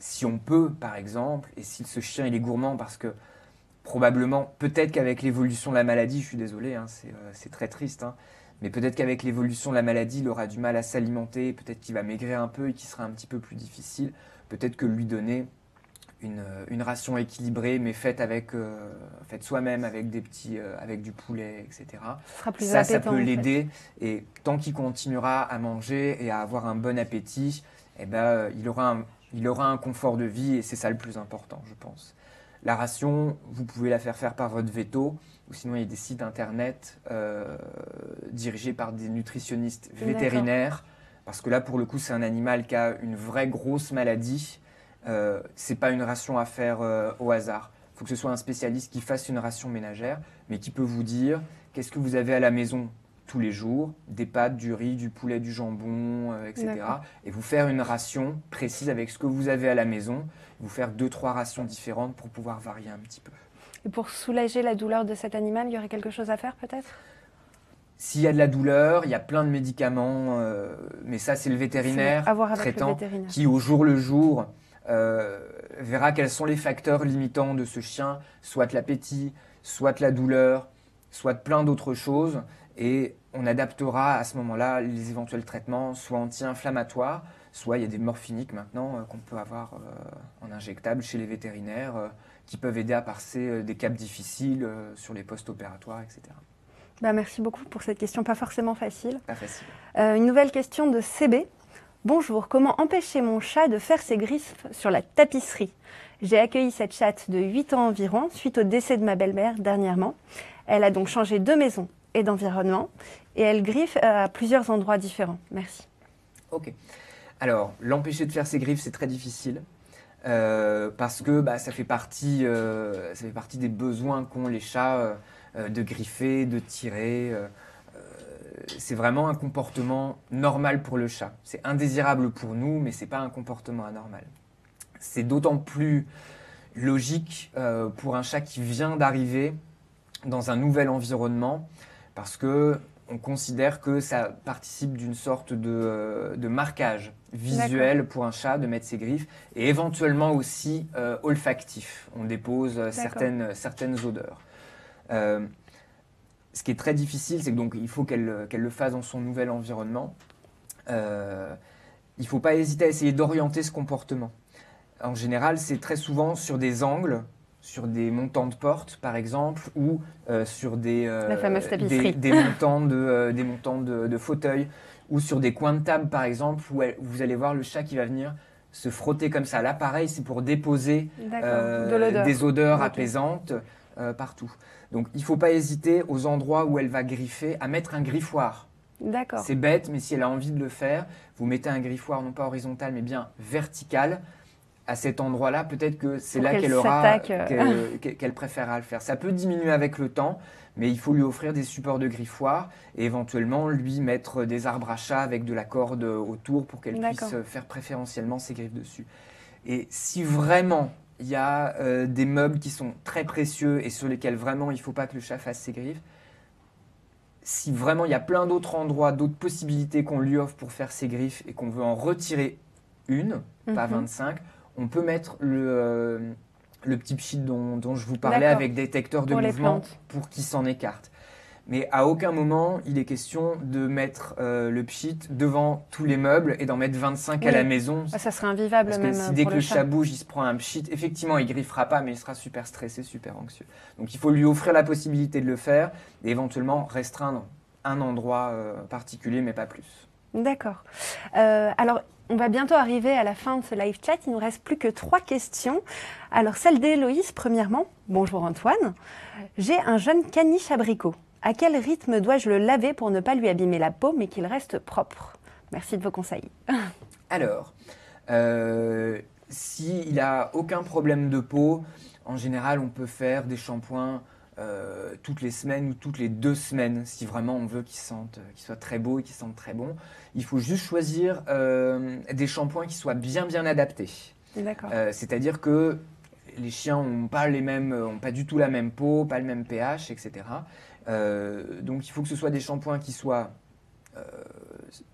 si on peut, par exemple, et si ce chien il est gourmand, parce que probablement, peut-être qu'avec l'évolution de la maladie, je suis désolé, hein, c'est très triste, hein, mais peut-être qu'avec l'évolution de la maladie, il aura du mal à s'alimenter, peut-être qu'il va maigrir un peu et qu'il sera un petit peu plus difficile. Peut-être que lui donner une ration équilibrée, mais faite faite soi-même avec avec du poulet, etc. Ce sera plus Ça appétant, peut en fait. l'aider. Et tant qu'il continuera à manger et à avoir un bon appétit, eh ben, il aura un confort de vie et c'est ça le plus important, je pense. La ration, vous pouvez la faire faire par votre véto, ou sinon il y a des sites internet dirigés par des nutritionnistes vétérinaires, parce que là, pour le coup, c'est un animal qui a une vraie grosse maladie. C'est pas une ration à faire au hasard. Il faut que ce soit un spécialiste qui fasse une ration ménagère, mais qui peut vous dire qu'est-ce que vous avez à la maison tous les jours, des pâtes, du riz, du poulet, du jambon, etc. Et vous faire une ration précise avec ce que vous avez à la maison, vous faire 2-3 rations différentes pour pouvoir varier un petit peu. Et pour soulager la douleur de cet animal, il y aurait quelque chose à faire peut-être? S'il y a de la douleur, il y a plein de médicaments, mais ça c'est le vétérinaire traitant qui au jour le jour verra quels sont les facteurs limitants de ce chien, soit l'appétit, soit la douleur, soit plein d'autres choses, et on adaptera à ce moment-là les éventuels traitements, soit anti-inflammatoires, soit il y a des morphiniques maintenant qu'on peut avoir en injectable chez les vétérinaires qui peuvent aider à passer des caps difficiles sur les post-opératoires, etc. Bah, merci beaucoup pour cette question, pas forcément facile. Pas facile. Une nouvelle question de CB. Bonjour, comment empêcher mon chat de faire ses griffes sur la tapisserie? J'ai accueilli cette chatte de 8 ans environ, suite au décès de ma belle-mère dernièrement. Elle a donc changé de maison et d'environnement, et elle griffe à plusieurs endroits différents. Merci. Ok. Alors, l'empêcher de faire ses griffes, c'est très difficile, parce que ça fait partie des besoins qu'ont les chats de griffer, de tirer. C'est vraiment un comportement normal pour le chat. C'est indésirable pour nous, mais ce n'est pas un comportement anormal. C'est d'autant plus logique pour un chat qui vient d'arriver dans un nouvel environnement, parce que on considère que ça participe d'une sorte de marquage visuel pour un chat de mettre ses griffes, et éventuellement aussi olfactif. On dépose certaines odeurs. Ce qui est très difficile, c'est que donc il faut qu'elle le fasse dans son nouvel environnement. Il ne faut pas hésiter à essayer d'orienter ce comportement. En général, c'est très souvent sur des angles, sur des montants de porte, par exemple, ou sur la fameuse tapisserie. des montants de fauteuils, ou sur des coins de table, par exemple, où vous allez voir le chat qui va venir se frotter comme ça. Là, pareil, c'est pour déposer des odeurs apaisantes partout. Donc, il ne faut pas hésiter aux endroits où elle va griffer à mettre un griffoir. D'accord. C'est bête, mais si elle a envie de le faire, vous mettez un griffoir non pas horizontal, mais bien vertical. À cet endroit-là, peut-être que c'est là qu'elle préférera le faire. Ça peut diminuer avec le temps, mais il faut lui offrir des supports de griffoir et éventuellement lui mettre des arbres à chat avec de la corde autour pour qu'elle puisse faire préférentiellement ses griffes dessus. Et si vraiment il y a des meubles qui sont très précieux et sur lesquels vraiment il ne faut pas que le chat fasse ses griffes, si vraiment il y a plein d'autres endroits, d'autres possibilités qu'on lui offre pour faire ses griffes et qu'on veut en retirer une, pas 25, on peut mettre le petit pchit dont je vous parlais avec détecteur de mouvement pour qu'il s'en écarte. Mais à aucun moment, il est question de mettre le pchit devant tous les meubles et d'en mettre 25 à la maison. Ça serait invivable parce même que dès que le chat bouge, il se prend un pchit. Effectivement, il griffera pas, mais il sera super stressé, super anxieux. Donc il faut lui offrir la possibilité de le faire et éventuellement restreindre un endroit particulier, mais pas plus. D'accord. Alors, on va bientôt arriver à la fin de ce live chat. Il ne nous reste plus que 3 questions. Alors, celle d'Héloïse, premièrement. Bonjour Antoine. J'ai un jeune caniche abricot. À quel rythme dois-je le laver pour ne pas lui abîmer la peau, mais qu'il reste propre? Merci de vos conseils. Alors, s'il n'a aucun problème de peau, en général, on peut faire des shampoings toutes les semaines ou toutes les 2 semaines, si vraiment on veut qu'il soit très beau et qu'il sente très bon. Il faut juste choisir des shampoings qui soient bien adaptés. D'accord. C'est-à-dire que les chiens n'ont pas du tout la même peau, pas le même pH, etc. Donc il faut que ce soit des shampoings qui soient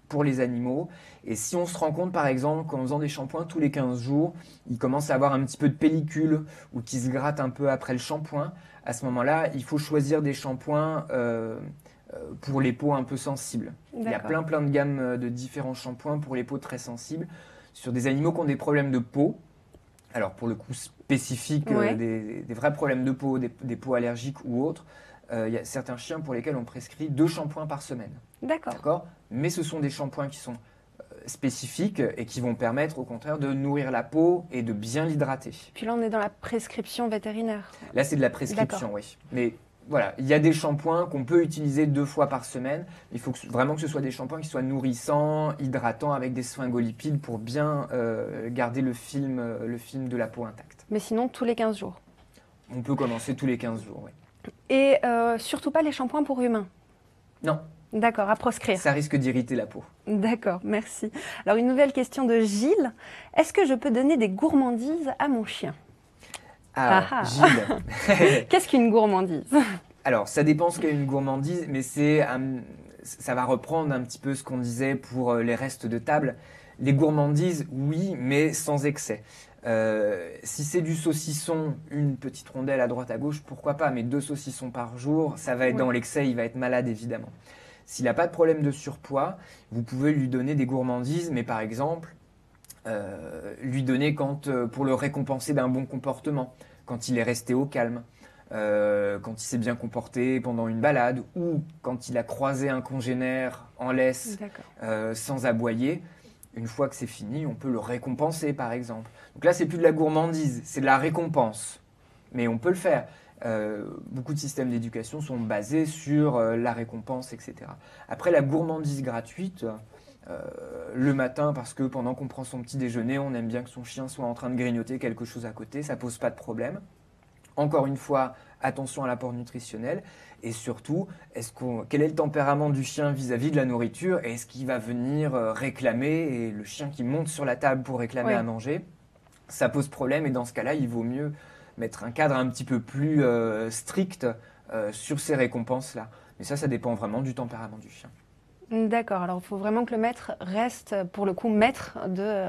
pour les animaux. Et si on se rend compte, par exemple, qu'en faisant des shampoings tous les 15 jours, il commence à avoir un petit peu de pellicule ou qu'il se gratte un peu après le shampoing, à ce moment-là, il faut choisir des shampoings pour les peaux un peu sensibles. Il y a plein de gammes de différents shampoings pour les peaux très sensibles. Sur des animaux qui ont des problèmes de peau, alors pour le coup spécifique Ouais. des vrais problèmes de peau, des peaux allergiques ou autres, il y a certains chiens pour lesquels on prescrit 2 shampoings par semaine. D'accord. D'accord? Mais ce sont des shampoings qui sont spécifiques et qui vont permettre au contraire de nourrir la peau et de bien l'hydrater. Puis là, on est dans la prescription vétérinaire. Là, c'est de la prescription, oui. Mais voilà, il y a des shampoings qu'on peut utiliser 2 fois par semaine. Il faut vraiment que ce soit des shampoings qui soient nourrissants, hydratants, avec des sphingolipides pour bien garder le film de la peau intact. Mais sinon, tous les 15 jours. On peut commencer tous les 15 jours, oui. Et surtout pas les shampoings pour humains. Non, D'accord, à proscrire. ça risque d'irriter la peau. D'accord, merci. Alors, une nouvelle question de Gilles. Est-ce que je peux donner des gourmandises à mon chien? Ah, Ah ah. Gilles. Qu'est-ce qu'une gourmandise? Alors, ça dépend ce qu'est une gourmandise, mais ça va reprendre un petit peu ce qu'on disait pour les restes de table. Les gourmandises, oui, mais sans excès. Si c'est du saucisson, une petite rondelle à droite à gauche, pourquoi pas, mais 2 saucissons par jour, ça va être dans l'excès, il va être malade évidemment. S'il n'a pas de problème de surpoids, vous pouvez lui donner des gourmandises, mais par exemple, lui donner pour le récompenser d'un bon comportement, quand il est resté au calme. Quand il s'est bien comporté pendant une balade ou quand il a croisé un congénère en laisse sans aboyer, une fois que c'est fini, on peut le récompenser par exemple. Donc là, c'est plus de la gourmandise, c'est de la récompense. Mais on peut le faire. Beaucoup de systèmes d'éducation sont basés sur la récompense, etc. Après, la gourmandise gratuite, le matin, parce que pendant qu'on prend son petit déjeuner, on aime bien que son chien soit en train de grignoter quelque chose à côté, ça pose pas de problème. Encore une fois, attention à l'apport nutritionnel et surtout, quel est le tempérament du chien vis-à-vis de la nourriture? Est-ce qu'il va venir réclamer et le chien qui monte sur la table pour réclamer à manger, ça pose problème et dans ce cas-là, il vaut mieux mettre un cadre un petit peu plus strict sur ces récompenses-là. Mais ça dépend vraiment du tempérament du chien. D'accord, alors il faut vraiment que le maître reste, pour le coup, maître de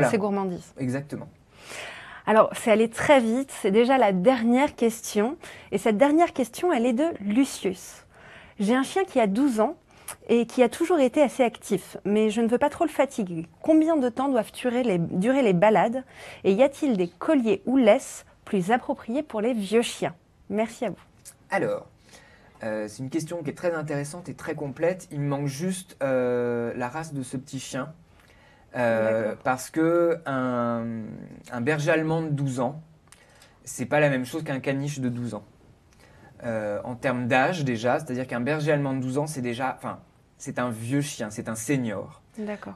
ces gourmandises. Exactement. Alors, c'est allé très vite, c'est déjà la dernière question. Et cette dernière question, elle est de Lucius. J'ai un chien qui a 12 ans et qui a toujours été assez actif, mais je ne veux pas trop le fatiguer. Combien de temps doivent durer les balades? Et y a-t-il des colliers ou laisses plus appropriés pour les vieux chiens? Merci à vous. Alors, c'est une question qui est très intéressante et très complète. Il me manque juste la race de ce petit chien. Parce que un berger allemand de 12 ans, c'est pas la même chose qu'un caniche de 12 ans. En termes d'âge déjà, c'est-à-dire qu'un berger allemand de 12 ans, c'est un vieux chien, c'est un senior. D'accord.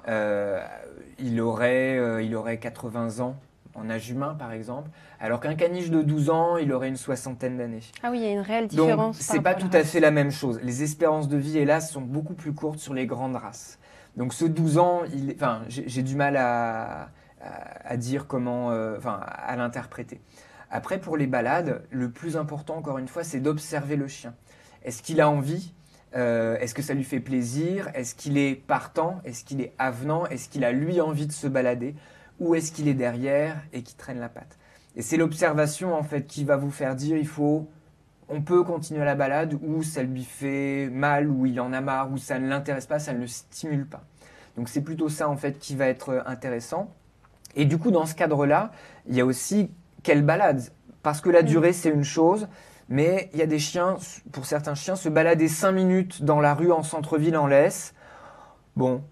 Il aurait 80 ans en âge humain par exemple, alors qu'un caniche de 12 ans, il aurait une soixantaine d'années. Ah oui, il y a une réelle différence. Donc, c'est pas tout à fait la même chose. Les espérances de vie, hélas, sont beaucoup plus courtes sur les grandes races. Donc ce 12 ans, j'ai du mal à dire comment, à l'interpréter. Après, pour les balades, le plus important, encore une fois, c'est d'observer le chien. Est-ce qu'il a envie? Est-ce que ça lui fait plaisir? Est-ce qu'il est partant? Est-ce qu'il est avenant? Est-ce qu'il a lui envie de se balader? Ou est-ce qu'il est derrière et qui traîne la patte? Et c'est l'observation en fait qui va vous faire dire on peut continuer la balade ou ça lui fait mal, ou il en a marre, ou ça ne l'intéresse pas, ça ne le stimule pas. Donc c'est plutôt ça en fait qui va être intéressant. Et du coup dans ce cadre-là, il y a aussi quelle balade? Parce que la durée c'est une chose, mais il y a des chiens, pour certains chiens, se balader 5 minutes dans la rue en centre-ville en laisse, bon,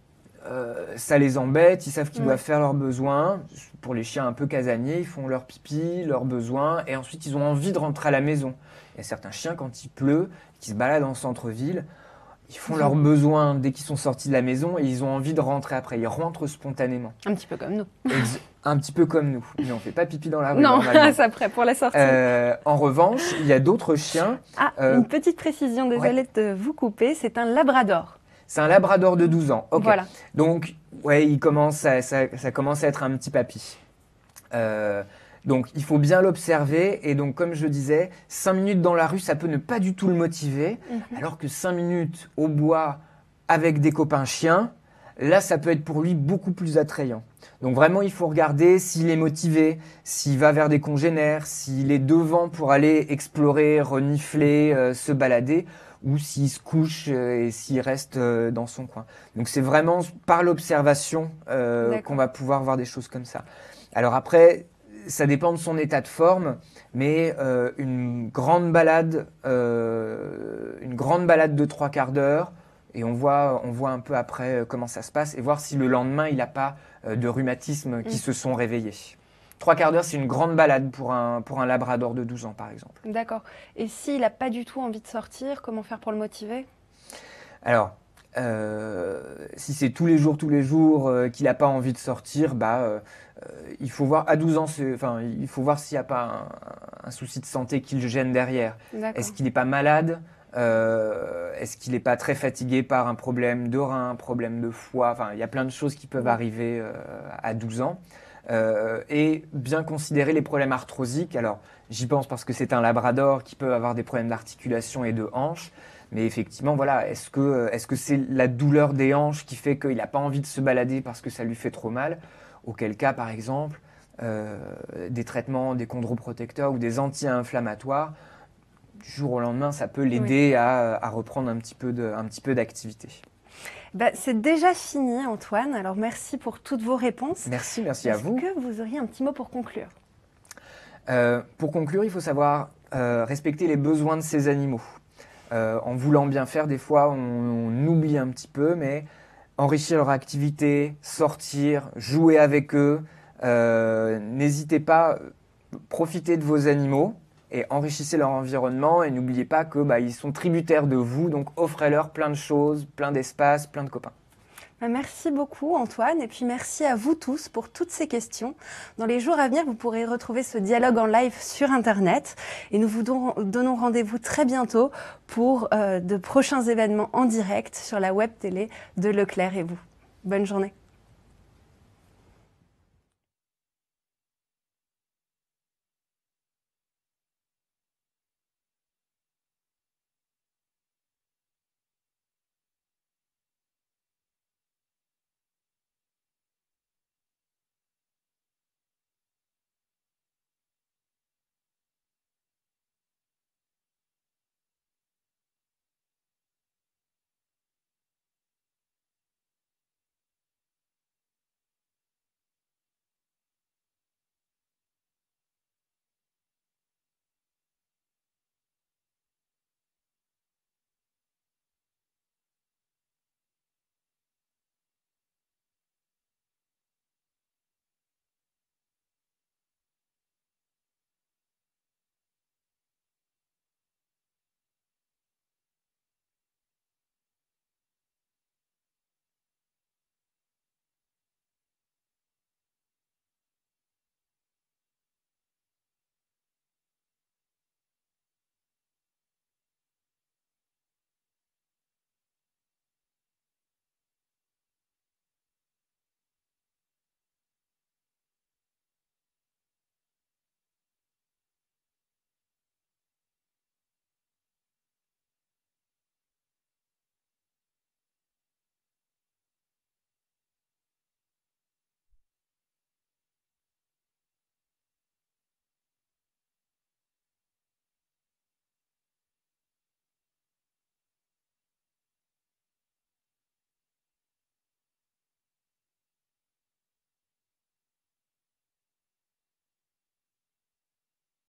ça les embête, ils savent qu'ils doivent faire leurs besoins. Pour les chiens un peu casaniers, ils font leur pipi, leurs besoins, et ensuite ils ont envie de rentrer à la maison. Il y a certains chiens, quand il pleut, qui se baladent en centre-ville, ils font leurs besoins dès qu'ils sont sortis de la maison et ils ont envie de rentrer après. Ils rentrent spontanément. Un petit peu comme nous. Un petit peu comme nous. Mais on ne fait pas pipi dans la rue. Non, c'est après, pour la sortie. En revanche, il y a d'autres chiens. Une petite précision, désolée de vous couper, c'est un labrador. C'est un labrador de 12 ans. Okay. Voilà. Donc, ça commence à être un petit papy. Donc, il faut bien l'observer. Et donc, comme je disais, 5 minutes dans la rue, ça peut ne pas du tout le motiver. Alors que 5 minutes au bois avec des copains chiens, là, ça peut être pour lui beaucoup plus attrayant. Donc, vraiment, il faut regarder s'il est motivé, s'il va vers des congénères, s'il est devant pour aller explorer, renifler, se balader, ou s'il se couche et s'il reste dans son coin. Donc, c'est vraiment par l'observation qu'on va pouvoir voir des choses comme ça. Alors après, ça dépend de son état de forme, mais une grande balade de 3/4 d'heure, et on voit un peu après comment ça se passe, et voir si le lendemain, il n'a pas de rhumatismes qui se sont réveillés. 3/4 d'heure, c'est une grande balade pour un labrador de 12 ans, par exemple. D'accord. Et s'il n'a pas du tout envie de sortir, comment faire pour le motiver? Alors, si c'est tous les jours qu'il n'a pas envie de sortir, il faut voir à 12 ans, il faut voir s'il n'y a pas un souci de santé qui le gêne derrière. Est-ce qu'il n'est pas malade? Est-ce qu'il n'est pas très fatigué par un problème de rein, un problème de foie? Enfin, il y a plein de choses qui peuvent arriver à 12 ans. Et bien considérer les problèmes arthrosiques. Alors, j'y pense parce que c'est un labrador qui peut avoir des problèmes d'articulation et de hanches. Mais effectivement, voilà, est-ce que c'est la douleur des hanches qui fait qu'il n'a pas envie de se balader parce que ça lui fait trop mal? Auquel cas, par exemple, des traitements, des chondroprotecteurs ou des anti-inflammatoires, du jour au lendemain, ça peut l'aider à reprendre un petit peu d'activité. C'est déjà fini, Antoine. Alors, merci pour toutes vos réponses. Merci à vous. Est-ce que vous auriez un petit mot pour conclure? Pour conclure, il faut savoir respecter les besoins de ces animaux. En voulant bien faire, des fois, on oublie un petit peu, mais enrichir leur activité, sortir, jouer avec eux, n'hésitez pas, profitez de vos animaux et enrichissez leur environnement, et n'oubliez pas que ils sont tributaires de vous, donc offrez-leur plein de choses, plein d'espace, plein de copains. Merci beaucoup Antoine, et puis merci à vous tous pour toutes ces questions. Dans les jours à venir, vous pourrez retrouver ce dialogue en live sur Internet, et nous vous donnons rendez-vous très bientôt pour de prochains événements en direct sur la web télé de Leclerc et vous. Bonne journée.